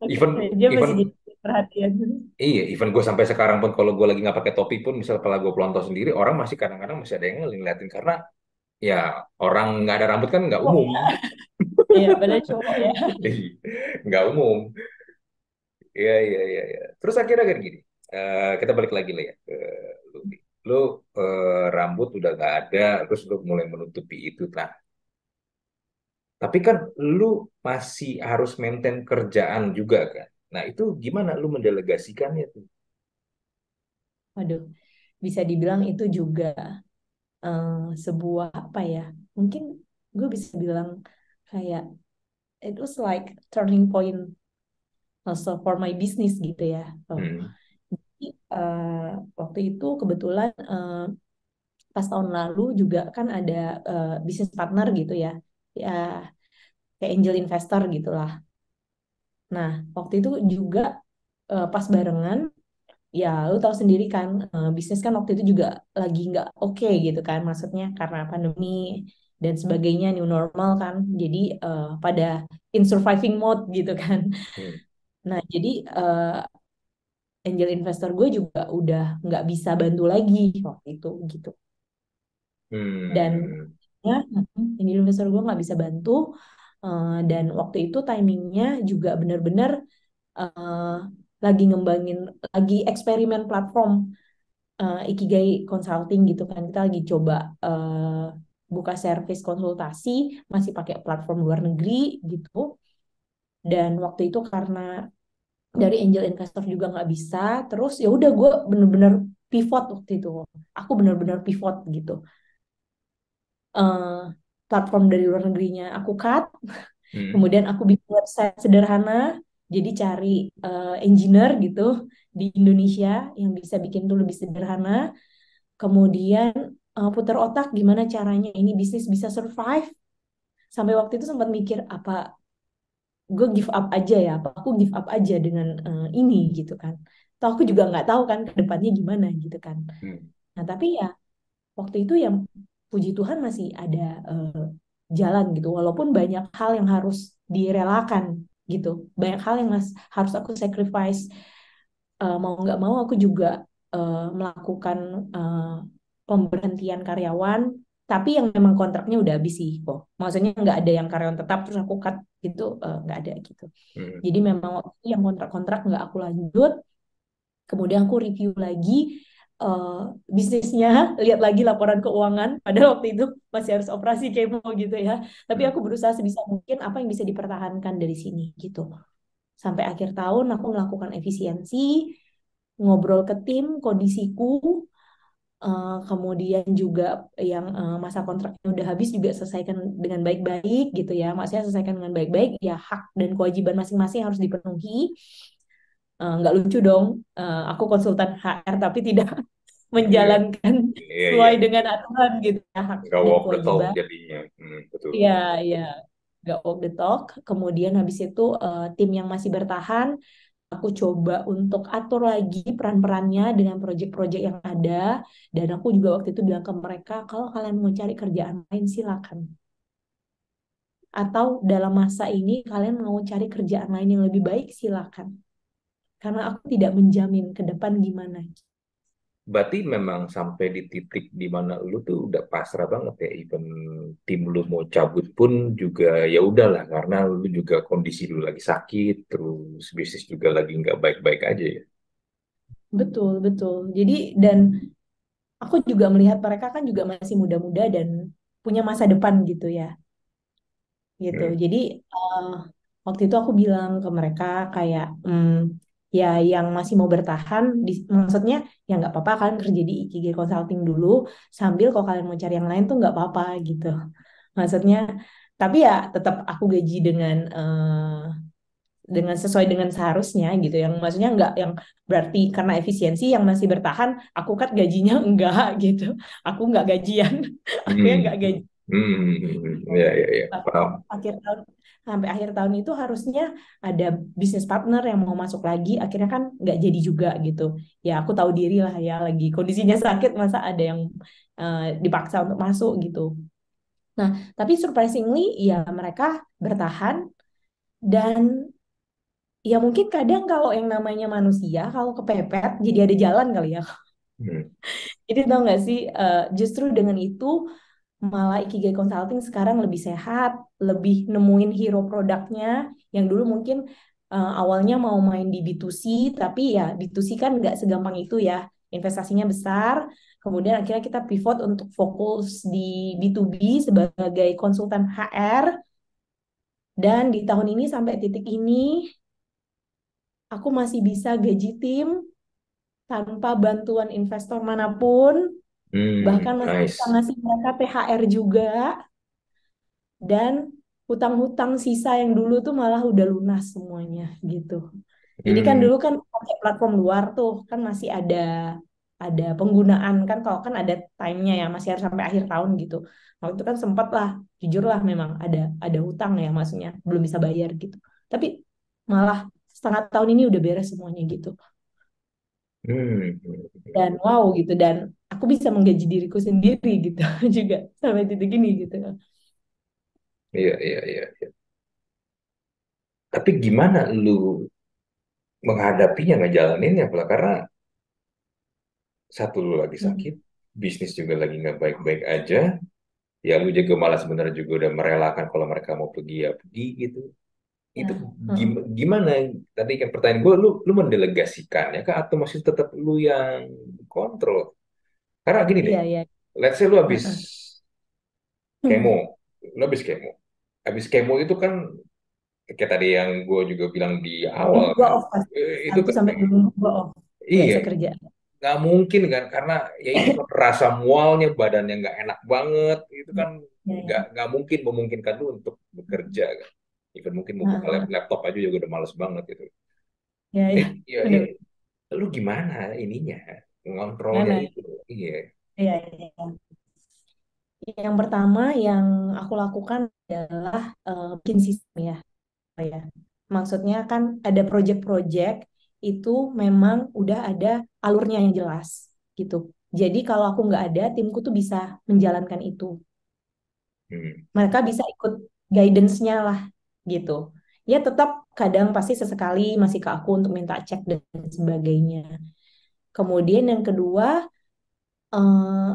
Speaker 1: Pakai
Speaker 2: even,
Speaker 1: itu aja
Speaker 2: even,
Speaker 1: masih jadi perhatian.
Speaker 2: iya, even gue sampai sekarang pun kalau gue lagi nggak pakai topi pun, misal kepala gue pelontos sendiri, orang masih kadang-kadang masih ada yang ngeliatin karena ya orang nggak ada rambut kan nggak
Speaker 1: Oh
Speaker 2: umum.
Speaker 1: ya. Iya, padahal cowok ya.
Speaker 2: Nggak umum. Iya, iya, iya, iya. Terus akhirnya kayak gini. Kita balik lagi lah ya ke lu. Nih. Lu rambut udah nggak ada, terus lu mulai menutupi itu. Nah, tapi kan lu masih harus maintain kerjaan juga kan. Nah, itu gimana lu mendelegasikannya tuh?
Speaker 1: Waduh, bisa dibilang itu juga eh, sebuah apa ya? Mungkin gue bisa bilang kayak it was like turning point also for my business gitu ya. Oh.
Speaker 2: Hmm.
Speaker 1: Jadi, waktu itu kebetulan pas tahun lalu juga kan ada bisnis partner gitu ya. Ya, kayak angel investor gitulah. Nah, waktu itu juga pas barengan, ya lu tahu sendiri kan, bisnis kan waktu itu juga lagi nggak oke gitu kan, maksudnya karena pandemi dan sebagainya, new normal kan. Jadi pada in surviving mode gitu kan.
Speaker 2: Hmm.
Speaker 1: Nah, jadi angel investor gue juga udah nggak bisa bantu lagi waktu itu gitu. Dan
Speaker 2: Hmm.
Speaker 1: ya, angel investor gue nggak bisa bantu. Dan waktu itu timingnya juga benar-benar eh, lagi ngembangin, lagi eksperimen platform Ikigai Consulting gitu kan. Kita lagi coba buka service konsultasi, masih pakai platform luar negeri gitu. Dan waktu itu karena dari angel investor juga nggak bisa, terus ya udah gue bener-bener pivot waktu itu. Aku bener-bener pivot gitu. Eh, Platform dari luar negerinya aku cut,
Speaker 2: Hmm.
Speaker 1: kemudian aku bikin website sederhana, jadi cari engineer gitu di Indonesia yang bisa bikin tuh lebih sederhana. Kemudian putar otak gimana caranya ini bisnis bisa survive. Sampai waktu itu sempat mikir apa gue give up aja ya, apa aku give up aja dengan ini gitu kan. Toh aku juga nggak tahu kan ke depannya gimana gitu kan.
Speaker 2: Hmm.
Speaker 1: Nah tapi ya waktu itu ya puji Tuhan masih ada eh, jalan gitu. Walaupun banyak hal yang harus direlakan gitu. Banyak hal yang harus aku sacrifice. Mau nggak mau aku juga melakukan eh, pemberhentian karyawan, tapi yang memang kontraknya udah habis sih kok. Maksudnya nggak ada yang karyawan tetap terus aku cut gitu, nggak ada gitu.
Speaker 2: Hmm.
Speaker 1: Jadi memang waktu itu yang kontrak-kontrak nggak aku lanjut. Kemudian aku review lagi eh, bisnisnya, lihat lagi laporan keuangan. Padahal waktu itu masih harus operasi kemo gitu ya. Tapi
Speaker 2: Hmm.
Speaker 1: aku berusaha sebisa mungkin apa yang bisa dipertahankan dari sini gitu. Sampai akhir tahun aku melakukan efisiensi, ngobrol ke tim, kondisiku, kemudian juga yang masa kontraknya udah habis juga selesaikan dengan baik-baik gitu ya. Maksudnya selesaikan dengan baik-baik, ya hak dan kewajiban masing-masing harus dipenuhi. Nggak lucu dong, aku konsultan HR tapi tidak
Speaker 2: Iya,
Speaker 1: menjalankan
Speaker 2: iya, iya.
Speaker 1: sesuai dengan aturan gitu ya, hak
Speaker 2: Nggak
Speaker 1: dan
Speaker 2: walk the talk
Speaker 1: kewajiban.
Speaker 2: jadinya. Betul.
Speaker 1: Iya, iya, nggak walk the talk. Kemudian habis itu tim yang masih bertahan, aku coba untuk atur lagi peran-perannya dengan proyek-proyek yang ada. Dan aku juga waktu itu bilang ke mereka, kalau kalian mau cari kerjaan lain silakan. Atau dalam masa ini kalian mau cari kerjaan lain yang lebih baik silakan. Karena aku tidak menjamin ke depan gimana.
Speaker 2: Berarti memang sampai di titik di mana lu tuh udah pasrah banget ya, even tim lu mau cabut pun juga ya udahlah karena lu juga kondisi lu lagi sakit, terus bisnis juga lagi nggak baik-baik aja ya.
Speaker 1: Betul, betul. Jadi dan aku juga melihat mereka kan juga masih muda-muda dan punya masa depan gitu ya. Gitu.
Speaker 2: Hmm.
Speaker 1: Jadi eh, waktu itu aku bilang ke mereka kayak ya yang masih mau bertahan, maksudnya ya nggak apa-apa kalian kerja di Ikigai Consulting dulu, sambil kalau kalian mau cari yang lain tuh nggak apa-apa gitu. Maksudnya, tapi ya tetap aku gaji dengan sesuai dengan seharusnya gitu. Yang maksudnya nggak yang berarti karena efisiensi yang masih bertahan, aku kan gajinya enggak gitu. Aku nggak gajian, aku yang
Speaker 2: Hmm.
Speaker 1: nggak gaji.
Speaker 2: Ya, ya, ya,
Speaker 1: Bahkan
Speaker 2: paham.
Speaker 1: akhir tahun sampai akhir tahun itu harusnya ada bisnis partner yang mau masuk lagi, akhirnya kan nggak jadi juga gitu. Ya aku tahu diri lah ya, lagi kondisinya sakit, masa ada yang dipaksa untuk masuk gitu. Nah, tapi surprisingly ya mereka bertahan dan ya mungkin kadang kalau yang namanya manusia kalau kepepet jadi ada jalan kali ya.
Speaker 2: Hmm.
Speaker 1: Jadi tau nggak sih, justru dengan itu malah Ikigai Consulting sekarang lebih sehat, lebih nemuin hero produknya yang dulu mungkin awalnya mau main di B2C, tapi ya B2C kan nggak segampang itu ya, investasinya besar. Kemudian akhirnya kita pivot untuk fokus di B2B sebagai konsultan HR. Dan di tahun ini sampai titik ini, aku masih bisa gaji tim tanpa bantuan investor manapun, bahkan masih bisa
Speaker 2: Nice.
Speaker 1: ngasih mereka THR juga. Dan hutang-hutang sisa yang dulu tuh malah udah lunas semuanya gitu. Jadi kan
Speaker 2: Hmm.
Speaker 1: dulu kan pakai platform luar tuh kan masih ada penggunaan kan, kalau kan ada time-nya ya masih harus sampai akhir tahun gitu. Waktu itu kan sempat lah, jujur lah memang ada hutang ya, maksudnya belum bisa bayar gitu. Tapi malah setengah tahun ini udah beres semuanya gitu.
Speaker 2: Hmm.
Speaker 1: Dan wow gitu, dan aku bisa menggaji diriku sendiri gitu juga sampai titik ini gitu.
Speaker 2: Iya, iya, iya. Tapi gimana lu menghadapinya, ngejalaninnya pula karena satu lu lagi
Speaker 1: Hmm.
Speaker 2: sakit, bisnis juga lagi nggak baik-baik aja, ya lu juga malah sebenarnya juga udah merelakan kalau mereka mau pergi ya pergi gitu. Itu
Speaker 1: Ya, heeh.
Speaker 2: gimana? Tadi kan pertanyaan gue, lu mendelegasikannya kah atau masih tetap lu yang kontrol? Karena gini deh,
Speaker 1: Iya, iya.
Speaker 2: let's say lu habis
Speaker 1: Heeh.
Speaker 2: kemo,
Speaker 1: Hmm.
Speaker 2: lu habis kemo. Habis kemo itu kan kayak tadi yang gue juga bilang di awal
Speaker 1: Minggu gua
Speaker 2: kan,
Speaker 1: off pasti.
Speaker 2: itu
Speaker 1: 1 sampai 2 minggu gua off. Gak
Speaker 2: iya
Speaker 1: bisa kerja.
Speaker 2: nggak mungkin kan karena ya itu kan rasa mualnya badannya nggak enak banget itu kan
Speaker 1: Ya, ya.
Speaker 2: nggak mungkin memungkinkan lu untuk bekerja kan even mungkin mau buka
Speaker 1: Heeh.
Speaker 2: laptop aja juga udah males banget gitu
Speaker 1: Ya, ya.
Speaker 2: ya, ya,
Speaker 1: Benar.
Speaker 2: lu gimana ininya ngontrolnya
Speaker 1: Gimana?
Speaker 2: itu iya.
Speaker 1: Iya, iya. Yang pertama yang aku lakukan adalah bikin sistem ya. Ya. Maksudnya kan ada project-project itu memang udah ada alurnya yang jelas gitu. Jadi kalau aku nggak ada, timku tuh bisa menjalankan itu.
Speaker 2: Hmm.
Speaker 1: Mereka bisa ikut guidance-nya lah gitu. Ya tetap kadang pasti sesekali masih ke aku untuk minta cek dan sebagainya. Kemudian yang kedua, eh,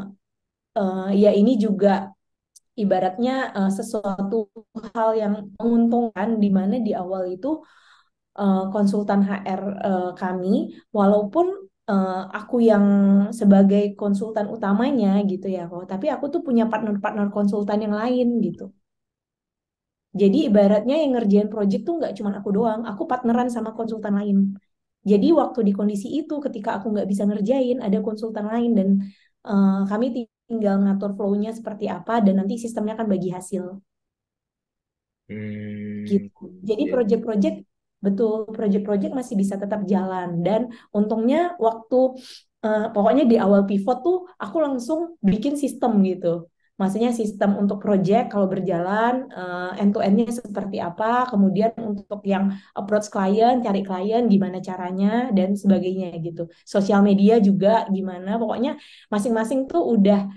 Speaker 1: ya ini juga ibaratnya sesuatu hal yang menguntungkan di mana di awal itu konsultan HR kami, walaupun aku yang sebagai konsultan utamanya gitu ya, kok, tapi aku tuh punya partner-partner konsultan yang lain gitu. Jadi ibaratnya yang ngerjain project tuh nggak cuma aku doang, aku partneran sama konsultan lain. Jadi waktu di kondisi itu, ketika aku nggak bisa ngerjain, ada konsultan lain dan kami tinggal ngatur flow-nya seperti apa dan nanti sistemnya akan bagi hasil
Speaker 2: Hmm,
Speaker 1: gitu. Jadi
Speaker 2: ya.
Speaker 1: project-project betul project-project masih bisa tetap jalan dan untungnya waktu pokoknya di awal pivot tuh aku langsung bikin sistem gitu. Maksudnya sistem untuk project kalau berjalan end to end-nya seperti apa, kemudian untuk yang approach klien, cari klien gimana caranya dan sebagainya gitu. Sosial media juga gimana, pokoknya masing-masing tuh udah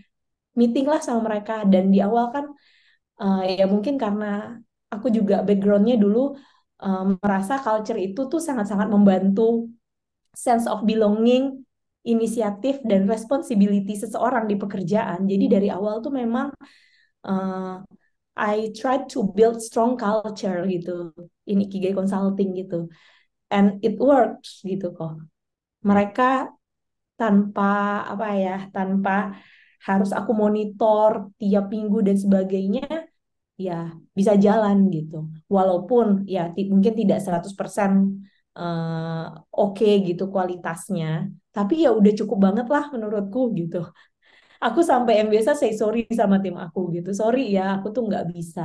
Speaker 1: meeting lah sama mereka dan di awal kan ya mungkin karena aku juga backgroundnya dulu merasa culture itu tuh sangat-sangat membantu sense of belonging, inisiatif dan responsibility seseorang di pekerjaan. Jadi dari awal tuh memang uh, I try to build strong culture gitu. Ini Ikigai Consulting gitu. And it works gitu kok.
Speaker 2: Hmm,
Speaker 1: Mereka tanpa apa ya, tanpa harus aku monitor tiap minggu dan sebagainya, ya bisa jalan gitu. Walaupun ya mungkin tidak 100% eh, oke gitu kualitasnya, tapi ya udah cukup banget lah menurutku gitu. Aku sampai yang biasa say sorry sama tim aku gitu. Sorry ya, aku tuh nggak bisa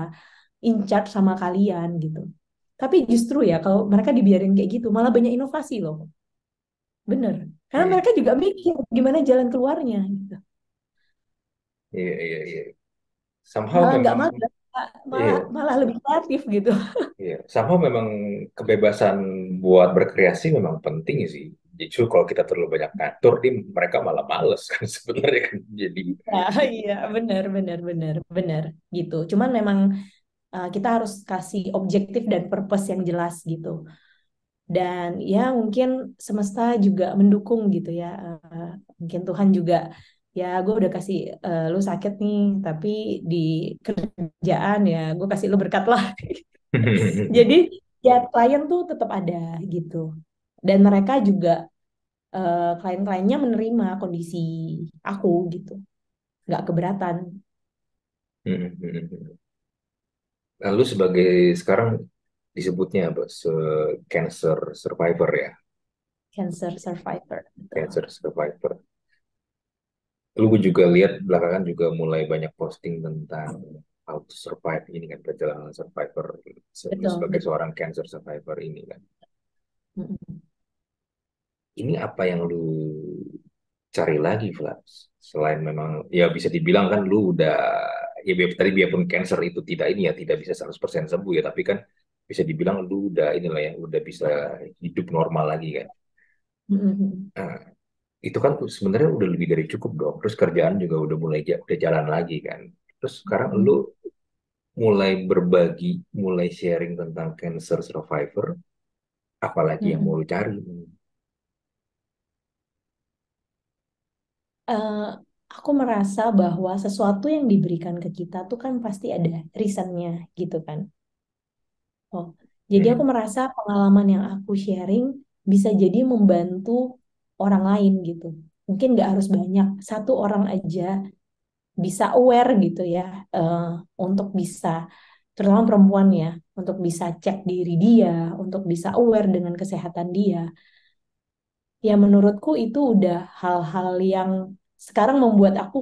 Speaker 1: in charge sama kalian gitu. Tapi justru ya kalau mereka dibiarin kayak gitu, malah banyak inovasi loh. Bener. Karena
Speaker 2: hmm.
Speaker 1: mereka juga mikir gimana jalan keluarnya gitu.
Speaker 2: Iya, iya, iya. Somehow
Speaker 1: Malah nggak
Speaker 2: memang,
Speaker 1: malah malah
Speaker 2: iya,
Speaker 1: malah lebih kreatif gitu.
Speaker 2: iya. Somehow memang kebebasan buat berkreasi memang penting sih. Justru kalau kita terlalu banyak ngatur, mereka malah males kan sebenarnya kan. Jadi,
Speaker 1: Ya, iya, benar, benar, benar, benar, gitu. Cuman memang kita harus kasih objektif dan purpose yang jelas gitu. Dan ya mungkin semesta juga mendukung gitu ya. Mungkin Tuhan juga ya gue udah kasih lu sakit nih, tapi di kerjaan ya gue kasih lu berkat lah. Jadi ya klien tuh tetap ada gitu. Dan mereka juga klien-kliennya menerima kondisi aku gitu, nggak keberatan.
Speaker 2: lalu sebagai sekarang disebutnya apa? Cancer survivor ya,
Speaker 1: Cancer survivor
Speaker 2: cancer
Speaker 1: betul.
Speaker 2: survivor. Lu juga lihat belakangan juga mulai banyak posting tentang how to survive ini kan perjalanan survivor, lu
Speaker 1: Betul,
Speaker 2: sebagai
Speaker 1: betul.
Speaker 2: seorang cancer survivor ini kan.
Speaker 1: Mm-mm.
Speaker 2: Ini apa yang lu cari lagi, Vlad? Selain memang ya bisa dibilang kan lu udah ya tadi biarpun cancer itu tidak ini ya tidak bisa 100% sembuh ya, tapi kan bisa dibilang lu udah inilah ya udah bisa hidup normal lagi kan.
Speaker 1: Mm-mm.
Speaker 2: Nah, itu kan sebenarnya udah lebih dari cukup dong. Terus kerjaan juga udah mulai udah jalan lagi kan. Terus sekarang lu
Speaker 1: Mm-mm.
Speaker 2: mulai berbagi, mulai sharing tentang cancer survivor, apalagi yang mau
Speaker 1: Mm-mm.
Speaker 2: lu cari.
Speaker 1: Eh, aku merasa bahwa sesuatu yang diberikan ke kita tuh kan pasti ada reasonnya gitu kan. Oh, jadi aku
Speaker 2: Hmm.
Speaker 1: merasa pengalaman yang aku sharing bisa jadi membantu orang lain gitu. Mungkin nggak harus banyak, satu orang aja bisa aware gitu ya, eh, untuk bisa, terutama perempuan ya, untuk bisa cek diri dia, untuk bisa aware dengan kesehatan dia. Ya menurutku itu udah hal-hal yang sekarang membuat aku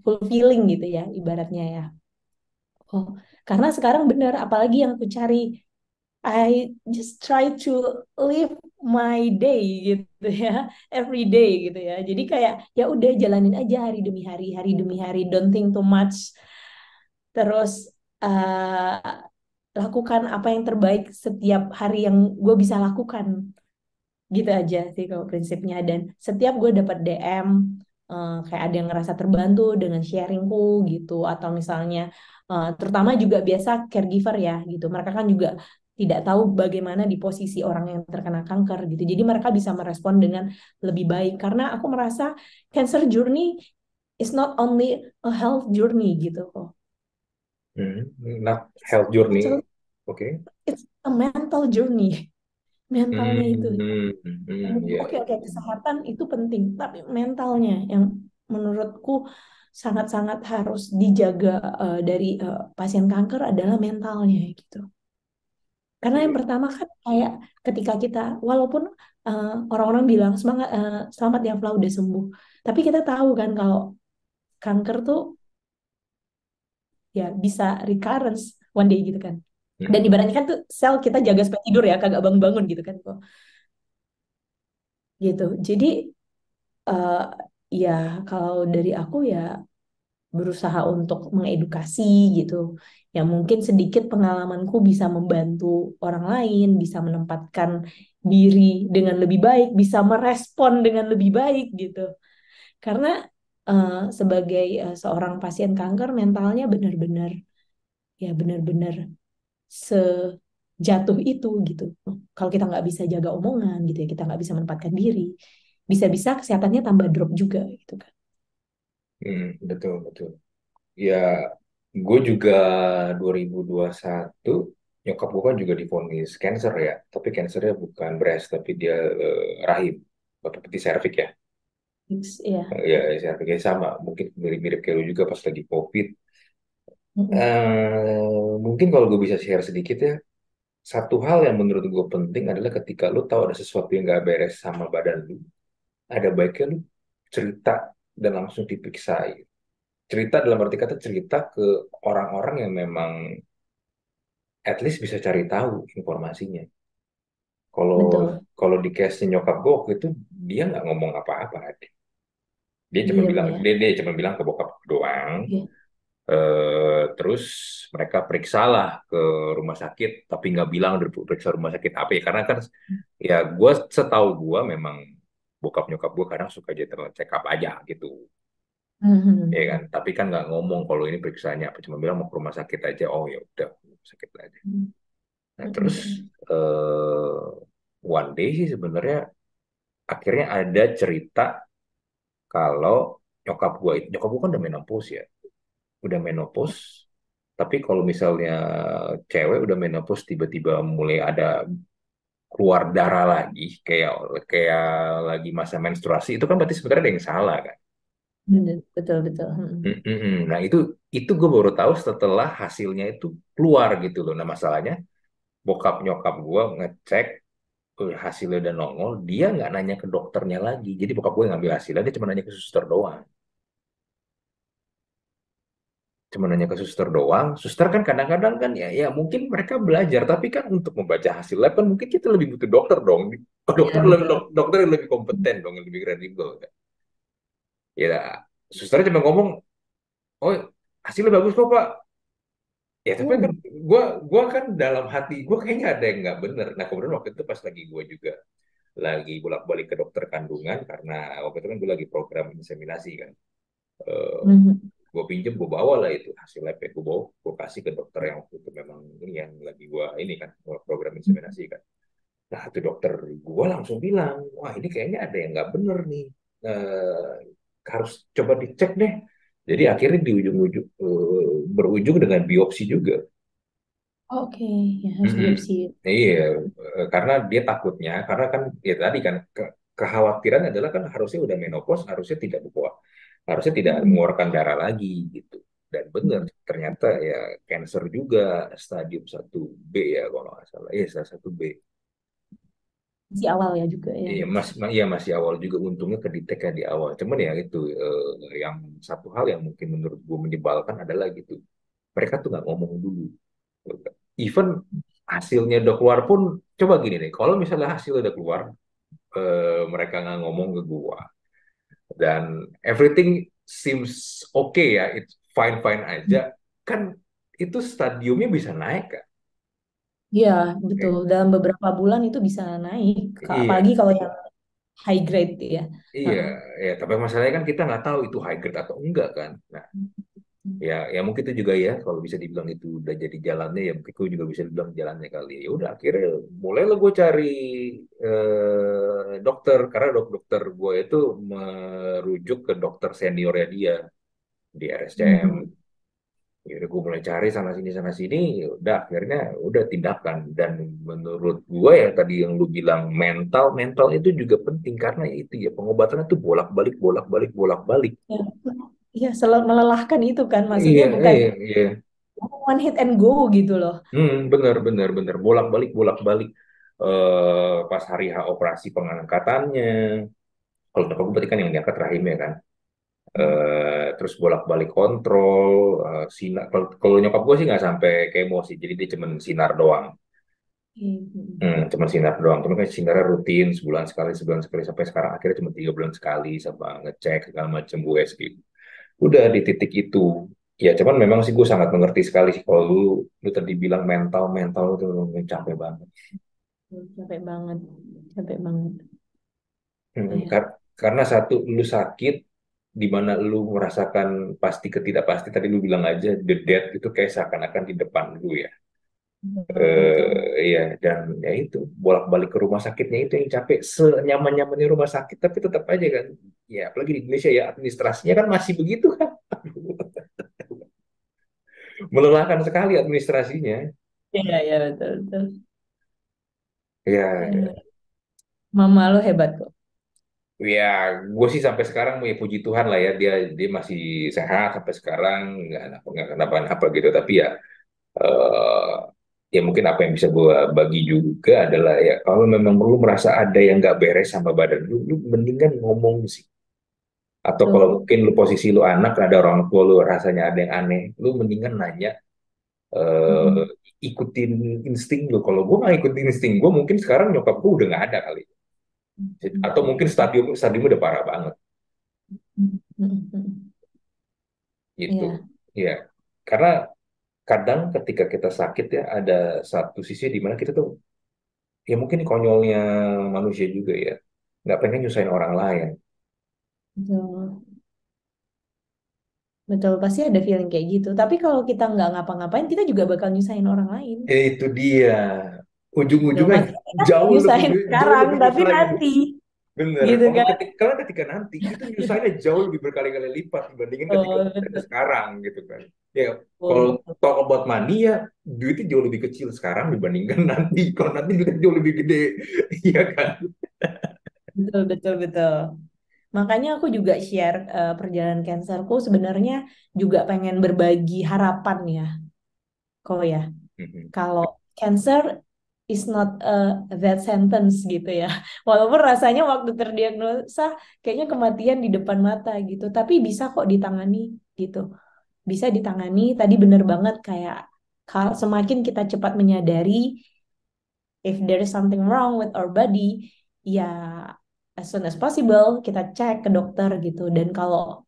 Speaker 1: fulfilling gitu ya, ibaratnya ya. Oh, karena sekarang benar, apalagi yang aku cari, I just try to live my day gitu ya, every day gitu ya. Jadi kayak ya udah jalanin aja hari demi hari, don't think too much. Terus lakukan apa yang terbaik setiap hari yang gue bisa lakukan. Gitu aja sih kalau prinsipnya. Dan setiap gue dapat DM, kayak ada yang ngerasa terbantu dengan sharingku gitu. Atau misalnya, terutama juga biasa caregiver ya gitu. Mereka kan juga tidak tahu bagaimana di posisi orang yang terkena kanker gitu. Jadi mereka bisa merespon dengan lebih baik. Karena aku merasa cancer journey is not only a health journey gitu kok.
Speaker 2: Hmm. Not health journey.
Speaker 1: Actually,
Speaker 2: Oke.
Speaker 1: it's a mental journey. Mentalnya itu.
Speaker 2: Ya,
Speaker 1: Oke,
Speaker 2: ya.
Speaker 1: oke, kesehatan itu penting, tapi mentalnya yang menurutku sangat-sangat harus dijaga dari pasien kanker adalah mentalnya gitu. Karena yang
Speaker 2: Iya.
Speaker 1: pertama kan kayak ketika kita, walaupun orang-orang bilang semangat, selamat ya Fla udah sembuh, tapi kita tahu kan kalau kanker tuh ya bisa recurrence one day gitu kan. Dan
Speaker 2: Mm-mm.
Speaker 1: ibaratnya kan tuh sel kita jaga supaya tidur ya, kagak bangun-bangun gitu kan kok. Gitu. Jadi eh, ya kalau dari aku ya berusaha untuk mengedukasi gitu. Ya mungkin sedikit pengalamanku bisa membantu orang lain, bisa menempatkan diri dengan lebih baik, bisa merespon dengan lebih baik gitu. Karena sebagai seorang pasien kanker mentalnya benar-benar ya benar-benar sejatuh itu gitu. Kalau kita nggak bisa jaga omongan gitu ya, kita nggak bisa menempatkan diri, bisa-bisa kesehatannya tambah drop juga gitu kan.
Speaker 2: Betul, betul. Ya, gue juga 2021 nyokap gue kan juga divonis cancer ya, tapi cancernya bukan breast, tapi dia rahim, atau peti serviks ya.
Speaker 1: Ya.
Speaker 2: Ya, serviknya sama, mungkin mirip-mirip kayak lu juga pas lagi COVID.
Speaker 1: Mm-mm.
Speaker 2: Mungkin kalau gue bisa share sedikit ya, satu hal yang menurut gue penting adalah ketika lu tahu ada sesuatu yang gak beres sama badan lu, ada baiknya lu cerita dan langsung diperiksa. Cerita dalam arti kata cerita ke orang-orang yang memang at least bisa cari tahu informasinya. Kalau
Speaker 1: Betul.
Speaker 2: kalau di case nyokap gue waktu itu dia nggak ngomong apa-apa. Dia cuma
Speaker 1: Diem
Speaker 2: bilang
Speaker 1: ya.
Speaker 2: dia cuma bilang ke bokap doang.
Speaker 1: Oke.
Speaker 2: Terus mereka periksalah ke rumah sakit, tapi nggak bilang dari periksa rumah sakit apa ya. Karena kan ya gue setahu gue memang bokap nyokap gue kadang suka general check up aja gitu. Ya kan,
Speaker 1: Mhm.
Speaker 2: tapi kan nggak ngomong kalau ini periksanya apa, cuma bilang mau ke rumah sakit aja. Oh ya udah, rumah sakit aja. Nah, terus
Speaker 1: Mhm.
Speaker 2: eh one day sih sebenarnya akhirnya ada cerita kalau nyokap gue kan udah menopause ya, udah menopause. Tapi kalau misalnya cewek udah menopause tiba-tiba mulai ada keluar darah lagi, kayak kayak lagi masa menstruasi, itu kan berarti sebenarnya ada yang salah kan.
Speaker 1: Bener. Betul, betul. Mhm.
Speaker 2: Nah itu gue baru tahu setelah hasilnya itu keluar gitu loh. Nah masalahnya bokap nyokap gue ngecek hasilnya udah nongol, dia nggak nanya ke dokternya lagi. Jadi bokap gue yang ngambil hasilnya, dia cuma nanya ke suster doang. Cuma nanya ke suster doang. Suster kan kadang-kadang kan ya mungkin mereka belajar, tapi kan untuk membaca hasil lab kan mungkin kita lebih butuh dokter dong. Oh,
Speaker 1: Iya, betul.
Speaker 2: dokter yang lebih kompeten dong, yang lebih kredibel kan. Ya suster cuma ngomong, oh hasilnya bagus kok Pak. Ya tapi kan
Speaker 1: Hmm.
Speaker 2: gua kan dalam hati gue kayaknya ada yang nggak bener. Nah kemudian waktu itu pas lagi gue juga lagi bolak-balik ke dokter kandungan karena waktu itu kan gue lagi program inseminasi kan. Eh,
Speaker 1: Mhm.
Speaker 2: gue pinjem gue bawa lah itu hasil labnya gue bawa gue kasih ke dokter yang waktu itu memang ini yang lagi gue ini kan program inseminasi kan. Nah itu dokter gue langsung bilang wah ini kayaknya ada yang nggak bener nih. Eh, harus coba dicek deh. Jadi akhirnya di ujung-ujung berujung dengan biopsi juga.
Speaker 1: Oke, ya harus
Speaker 2: Mm-mm.
Speaker 1: biopsi.
Speaker 2: Iya, karena dia takutnya, karena kan ya tadi kan kekhawatiran adalah kan harusnya udah menopause, harusnya tidak
Speaker 1: Mhm.
Speaker 2: mengeluarkan darah lagi gitu. Dan benar, ternyata ya cancer juga stadium 1B ya kalau nggak salah. Iya, satu b.
Speaker 1: Masih awal ya juga ya.
Speaker 2: Iya, iya masih awal juga untungnya kedetek ya di awal. Cuman ya itu yang satu hal yang mungkin menurut gue menyebalkan adalah gitu. Mereka tuh nggak ngomong dulu. Even hasilnya udah keluar pun, coba gini deh, kalau misalnya hasil udah keluar, mereka nggak ngomong ke gua, dan everything seems okay ya, it's fine-fine aja, kan itu stadiumnya bisa naik kan?
Speaker 1: Iya, betul.
Speaker 2: Eh,
Speaker 1: Dalam beberapa bulan itu bisa naik,
Speaker 2: Iya,
Speaker 1: apalagi kalau yang high grade ya.
Speaker 2: iya,
Speaker 1: Heeh.
Speaker 2: ya, tapi masalahnya kan kita nggak tahu itu high grade atau enggak kan. Nah, ya mungkin itu juga ya, kalau bisa dibilang itu udah jadi jalannya, ya mungkin gue juga bisa dibilang jalannya kali. Ya udah, akhirnya mulailah gue cari dokter, karena dokter gue itu merujuk ke dokter seniornya dia di RSCM.
Speaker 1: Mhm.
Speaker 2: Ya udah gue mulai cari sana sini, ya udah akhirnya udah tindakan. Dan menurut gue ya tadi yang lu bilang mental, mental itu juga penting karena itu ya pengobatannya tuh bolak-balik, bolak-balik, bolak-balik.
Speaker 1: Ya, Iya, melelahkan itu kan, maksudnya
Speaker 2: Iya,
Speaker 1: bukan
Speaker 2: iya, iya.
Speaker 1: one hit and go gitu loh.
Speaker 2: Bener, bener, bener. Bolak-balik, bolak-balik. Pas hari H operasi pengangkatannya. Kalau nyokap gue berarti kan yang diangkat rahimnya kan. Terus bolak-balik kontrol. Sinar. Kalau nyokap gue sih nggak sampai kemo sih. Jadi dia cuma sinar doang. Cuma sinar doang. Cuma kan sinarnya rutin sebulan sekali sampai sekarang akhirnya cuma 3 bulan sekali sama ngecek segala macam USG. Udah di titik itu. Ya cuman memang sih gue sangat mengerti sekali sih kalau lu tadi bilang mental mental itu capek banget.
Speaker 1: Capek banget, capek banget. Iya,
Speaker 2: Karena satu lu sakit di mana lu merasakan pasti ketidakpasti tadi lu bilang aja the death itu kayak seakan-akan di depan lu ya.
Speaker 1: betul, betul.
Speaker 2: Iya dan ya itu bolak-balik ke rumah sakitnya itu yang capek senyaman-nyamannya rumah sakit tapi tetap aja kan ya apalagi di Indonesia ya administrasinya kan masih begitu kan. Melelahkan sekali administrasinya.
Speaker 1: Iya, iya, betul, betul.
Speaker 2: Ya,
Speaker 1: Eh, Mama lo hebat kok.
Speaker 2: ya, gue sih sampai sekarang ya puji Tuhan lah ya dia dia masih sehat sampai sekarang nggak kenapa-napa gitu. Tapi ya eh, ya mungkin apa yang bisa gue bagi juga adalah ya kalau memang lu merasa ada yang nggak beres sama badan lu, lu mendingan ngomong sih. Atau kalau
Speaker 1: Betul.
Speaker 2: mungkin lu posisi lu anak ada orang tua lu rasanya ada yang aneh, lu mendingan nanya eh,
Speaker 1: Mm-mm.
Speaker 2: ikutin insting lu. Kalau gue nggak ikutin insting gue, mungkin sekarang nyokap gue udah nggak ada kali. Atau mungkin stadium stadium udah parah banget
Speaker 1: Mm-mm.
Speaker 2: gitu.
Speaker 1: Iya,
Speaker 2: Ya, karena kadang ketika kita sakit ya ada satu sisi di mana kita tuh ya mungkin ini konyolnya manusia juga ya nggak pengen nyusahin orang lain.
Speaker 1: betul. Betul, pasti ada feeling kayak gitu. Tapi kalau kita nggak ngapa-ngapain, kita juga bakal nyusahin orang lain.
Speaker 2: Ya itu dia
Speaker 1: Gitu.
Speaker 2: ujung-ujungnya
Speaker 1: Maksudnya kita
Speaker 2: jauh
Speaker 1: nyusahin sekarang,
Speaker 2: lebih
Speaker 1: tapi
Speaker 2: nyesel lagi.
Speaker 1: nanti.
Speaker 2: Bener,
Speaker 1: Gitu
Speaker 2: kalau
Speaker 1: kan.
Speaker 2: ketika nanti itu nyusahinnya jauh lebih berkali-kali lipat dibandingin ketika
Speaker 1: Oh,
Speaker 2: ada
Speaker 1: betul.
Speaker 2: sekarang gitu kan. Ya kalau
Speaker 1: Betul, betul.
Speaker 2: talk about money ya duitnya jauh lebih kecil sekarang dibandingkan nanti. Kalau nanti duitnya jauh lebih gede, iya kan?
Speaker 1: Betul, betul, betul. Makanya aku juga share perjalanan cancerku sebenarnya juga pengen berbagi harapan ya. Kok ya,
Speaker 2: Mhm.
Speaker 1: kalau cancer is not a that sentence gitu ya. Walaupun rasanya waktu terdiagnosa kayaknya kematian di depan mata gitu, tapi bisa kok ditangani gitu. Bisa ditangani, tadi bener banget kayak semakin kita cepat menyadari if there is something wrong with our body, ya as soon as possible kita cek ke dokter gitu. Dan kalau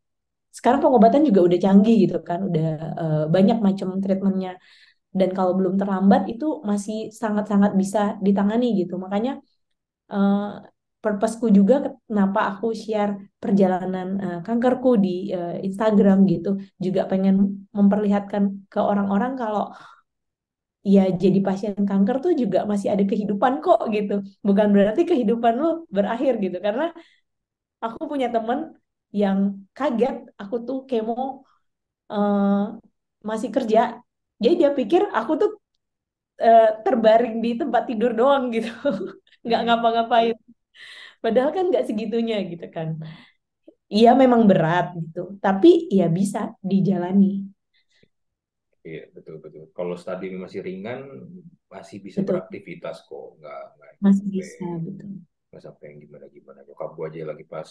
Speaker 1: sekarang pengobatan juga udah canggih gitu kan, udah banyak macam treatmentnya. Dan kalau belum terlambat itu masih sangat-sangat bisa ditangani gitu. Makanya eh, purpose-ku juga kenapa aku share perjalanan kankerku di Instagram gitu. Juga pengen memperlihatkan ke orang-orang kalau ya jadi pasien kanker tuh juga masih ada kehidupan kok gitu. Bukan berarti kehidupan lu berakhir gitu. Karena aku punya temen yang kaget aku tuh kemo eh, masih kerja. Jadi dia pikir aku tuh terbaring di tempat tidur doang gitu. Nggak
Speaker 2: Hmm.
Speaker 1: ngapa-ngapain. Padahal kan nggak segitunya gitu kan. Iya memang berat gitu. Tapi ya bisa dijalani.
Speaker 2: Iya betul betul. Kalau stadium masih ringan masih bisa
Speaker 1: Betul.
Speaker 2: beraktivitas kok, nggak
Speaker 1: Masih
Speaker 2: sampai
Speaker 1: bisa betul.
Speaker 2: nggak sampai yang gimana gimana. Nyokap gua aja lagi pas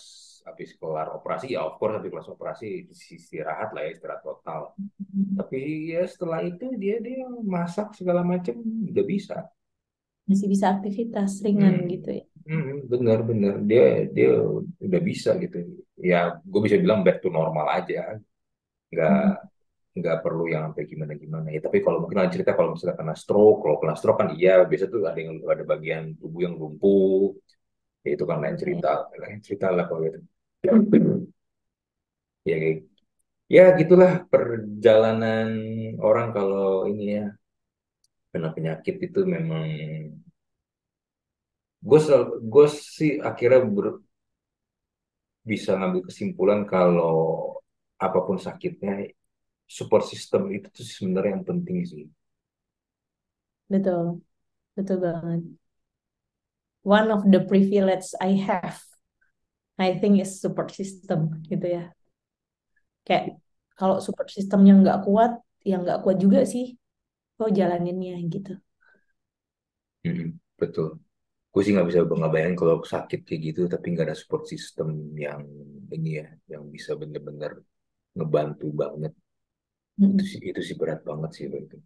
Speaker 2: habis kelar operasi ya of course habis kelas operasi istirahat lah ya istirahat total. Tapi ya setelah itu dia dia masak segala macam udah bisa.
Speaker 1: Masih bisa aktivitas ringan
Speaker 2: Hmm,
Speaker 1: gitu ya.
Speaker 2: benar-benar dia udah bisa gitu. Ya gue bisa bilang back to normal aja. Nggak
Speaker 1: Mm-mm.
Speaker 2: nggak perlu yang sampai gimana gimana ya tapi kalau mungkin ada cerita kalau misalnya kena stroke kalau kena stroke kan iya biasa tuh ada yang ada bagian tubuh yang lumpuh ya itu kan
Speaker 1: Oke.
Speaker 2: lain cerita lah kalau gitu ya ya gitulah perjalanan orang kalau ini ya kena penyakit itu memang gue sih akhirnya bisa ngambil kesimpulan kalau apapun sakitnya support system itu tuh sebenarnya yang penting sih.
Speaker 1: Betul. Betul banget. One of the privilege I have, I think is support system gitu ya. Kayak kalau support systemnya nggak kuat, ya nggak kuat juga sih kok jalaninnya gitu.
Speaker 2: Mm-mm, betul. Gue sih nggak bisa nggak bayangin kalau aku sakit kayak gitu, tapi nggak ada support system yang ini ya, yang bisa bener-bener ngebantu banget.
Speaker 1: Mm-mm.
Speaker 2: Itu sih berat banget sih lo itu.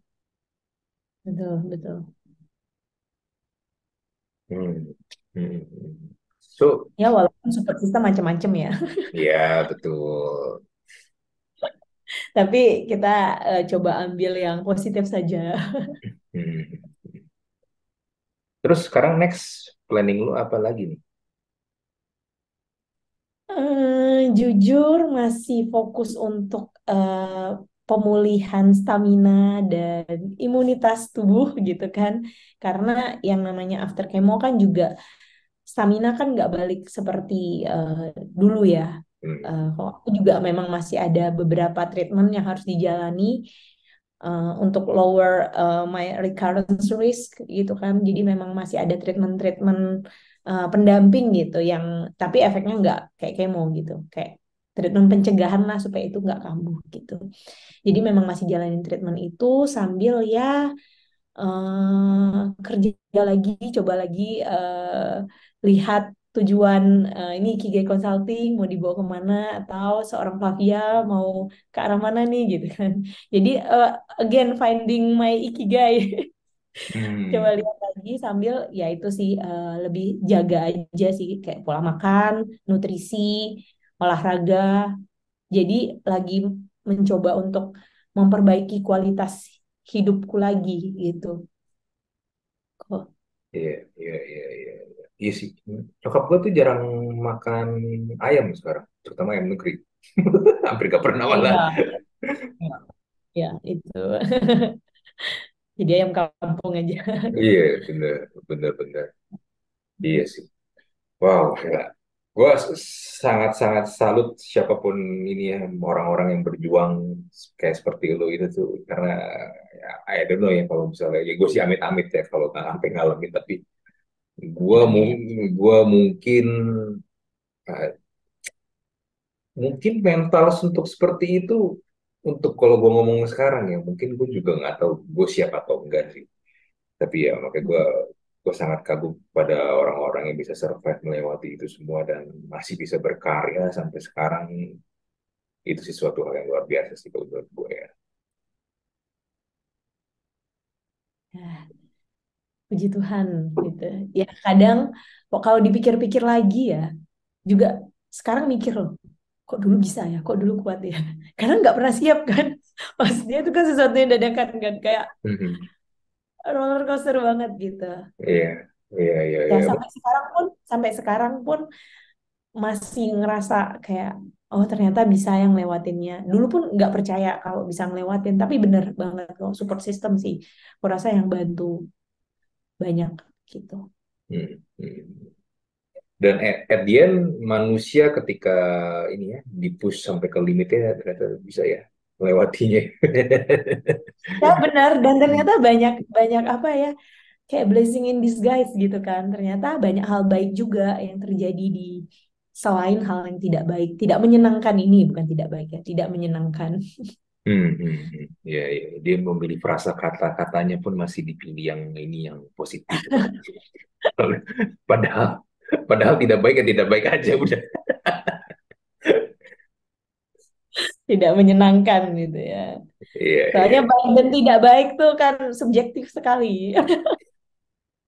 Speaker 1: Betul, betul.
Speaker 2: Hmm. Hmm. So,
Speaker 1: Ya walaupun support system macam-macam ya,
Speaker 2: ya betul.
Speaker 1: tapi kita coba ambil yang positif saja.
Speaker 2: Hmm. Terus sekarang next planning lu apa lagi nih?
Speaker 1: Jujur masih fokus untuk pemulihan stamina dan imunitas tubuh gitu kan. Karena yang namanya after chemo kan juga stamina kan nggak balik seperti dulu ya.
Speaker 2: Hmm.
Speaker 1: Kalau aku juga memang masih ada beberapa treatment yang harus dijalani untuk lower my recurrence risk gitu kan. Jadi memang masih ada treatment-treatment pendamping gitu yang tapi efeknya nggak kayak kemo gitu. Kayak treatment pencegahan lah supaya itu nggak kambuh gitu. Jadi memang masih jalanin treatment itu sambil ya kerja lagi, coba lagi lihat tujuan ini Ikigai Consulting mau dibawa kemana atau seorang Flavia mau ke arah mana nih gitu kan. Jadi again finding my Ikigai. Coba
Speaker 2: Hmm.
Speaker 1: lihat lagi sambil ya itu sih lebih jaga aja sih kayak pola makan, nutrisi, olahraga. Jadi lagi mencoba untuk memperbaiki kualitas hidupku lagi gitu. Kok.
Speaker 2: Iya, iya, iya, iya. Iya sih. Nyokap gue tuh jarang makan ayam sekarang, terutama ayam negeri. Hampir gak pernah
Speaker 1: Oh
Speaker 2: malah.
Speaker 1: iya, ya itu. Jadi ayam kampung aja.
Speaker 2: Iya, bener, bener, bener. Iya sih. Wow, ya. Gue sangat-sangat salut siapapun ini ya, orang-orang yang berjuang kayak seperti lo itu tuh. Karena ya, I don't know ya kalau misalnya, ya gue sih amit-amit ya kalau nggak sampai ngalamin. Tapi gue
Speaker 1: Ya,
Speaker 2: mung
Speaker 1: ya.
Speaker 2: gue mungkin eh, mungkin mental untuk seperti itu untuk kalau gue ngomong sekarang ya mungkin gue juga nggak tahu gue siap atau enggak sih. Tapi ya makanya gue sangat kagum pada orang-orang yang bisa survive melewati itu semua dan masih bisa berkarya sampai sekarang. Itu sesuatu hal yang luar biasa sih kalau menurut gue ya.
Speaker 1: Ya, puji Tuhan gitu. Ya kadang kok kalau dipikir-pikir lagi ya, juga sekarang mikir loh, kok dulu bisa ya, kok dulu kuat ya. Karena nggak pernah siap kan. Maksudnya itu kan sesuatu yang dadakan kan, kayak
Speaker 2: Mhm.
Speaker 1: roller coaster banget gitu.
Speaker 2: Iya, iya, iya,
Speaker 1: Ya
Speaker 2: iya.
Speaker 1: sampai sekarang pun masih ngerasa kayak oh ternyata bisa yang lewatinnya. Dulu pun nggak percaya kalau bisa ngelewatin, tapi bener banget kok support system sih. Aku rasa yang bantu banyak gitu.
Speaker 2: Hmm, hmm. Dan at the end manusia ketika ini ya dipush sampai ke limitnya ternyata bisa ya melewatinya.
Speaker 1: Ya benar dan ternyata banyak banyak apa ya kayak blessing in disguise gitu kan. Ternyata banyak hal baik juga yang terjadi di selain hal yang tidak baik, tidak menyenangkan ini bukan tidak baik ya, tidak menyenangkan.
Speaker 2: Ya, ya, dia memilih frasa kata-katanya pun masih dipilih yang ini yang positif. Padahal, padahal tidak baik ya tidak baik aja udah.
Speaker 1: Tidak menyenangkan gitu ya.
Speaker 2: Iya, iya.
Speaker 1: Soalnya baik dan tidak baik tuh kan subjektif sekali.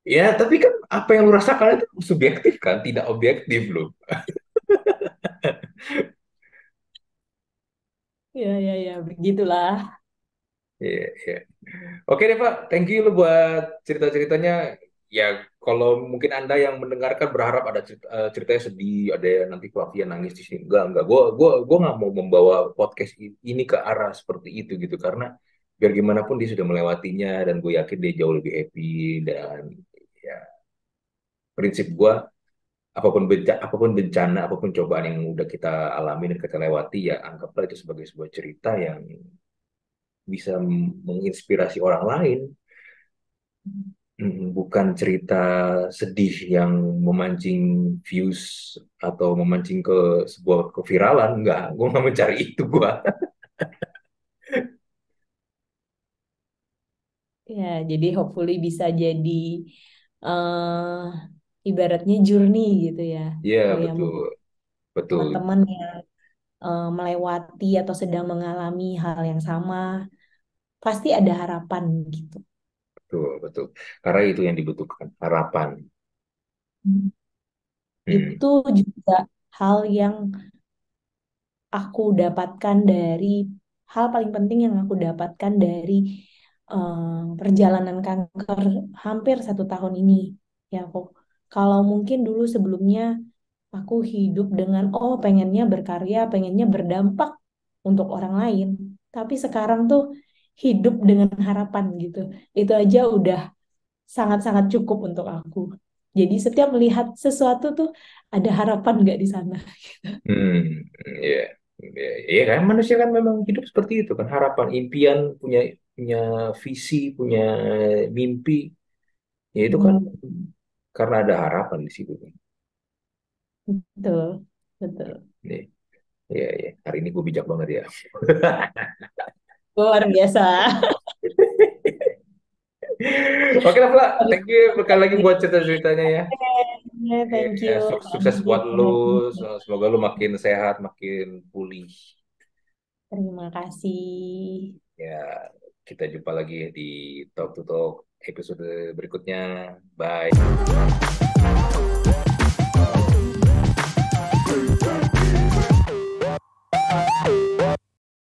Speaker 2: Ya, tapi kan apa yang lu rasakan itu subjektif kan, tidak objektif loh.
Speaker 1: Ya, ya, ya, begitulah.
Speaker 2: Iya, iya. Oke deh Pak, thank you lo buat cerita-ceritanya. Ya, kalau mungkin Anda yang mendengarkan berharap ada ceritanya sedih, ada yang nanti Flavia nangis di sini. Enggak. Gua nggak mau membawa podcast ini ke arah seperti itu gitu, karena biar gimana pun dia sudah melewatinya dan gue yakin dia jauh lebih happy dan ya prinsip gue apapun bencana, apapun cobaan yang udah kita alami dan kita lewati ya anggaplah itu sebagai sebuah cerita yang bisa menginspirasi orang lain bukan cerita sedih yang memancing views atau memancing ke sebuah keviralan. Enggak, gue nggak mencari itu gue.
Speaker 1: Ya, jadi hopefully bisa jadi ibaratnya journey gitu ya.
Speaker 2: Iya,
Speaker 1: Kayak
Speaker 2: betul,
Speaker 1: mungkin
Speaker 2: betul,
Speaker 1: teman-teman yang melewati atau sedang mengalami hal yang sama, pasti ada harapan gitu.
Speaker 2: betul, betul. Karena itu yang dibutuhkan, harapan.
Speaker 1: Hmm.
Speaker 2: Hmm.
Speaker 1: Itu juga hal yang aku dapatkan dari hal paling penting yang aku dapatkan dari perjalanan kanker hampir 1 tahun ini. Ya, aku kalau mungkin dulu sebelumnya aku hidup dengan oh pengennya berkarya, pengennya berdampak untuk orang lain. Tapi sekarang tuh hidup dengan harapan gitu. Itu aja udah sangat-sangat cukup untuk aku. Jadi setiap melihat sesuatu tuh ada harapan nggak di sana?
Speaker 2: Hmm, ya, ya, kan manusia kan memang hidup seperti itu kan, harapan, impian, punya punya visi, punya mimpi, ya itu kan
Speaker 1: Hmm,
Speaker 2: karena ada harapan di situ kan.
Speaker 1: betul, betul.
Speaker 2: Nih, ya, ya, hari ini gue bijak banget ya.
Speaker 1: Luar biasa.
Speaker 2: Oke lah, Vla. Thank you sekali lagi buat cerita-ceritanya ya.
Speaker 1: Thank you,
Speaker 2: Sukses
Speaker 1: Andi.
Speaker 2: buat lu, semoga lu makin sehat, makin pulih.
Speaker 1: Terima kasih.
Speaker 2: Ya, kita jumpa lagi di Talk to Talk episode berikutnya. Bye.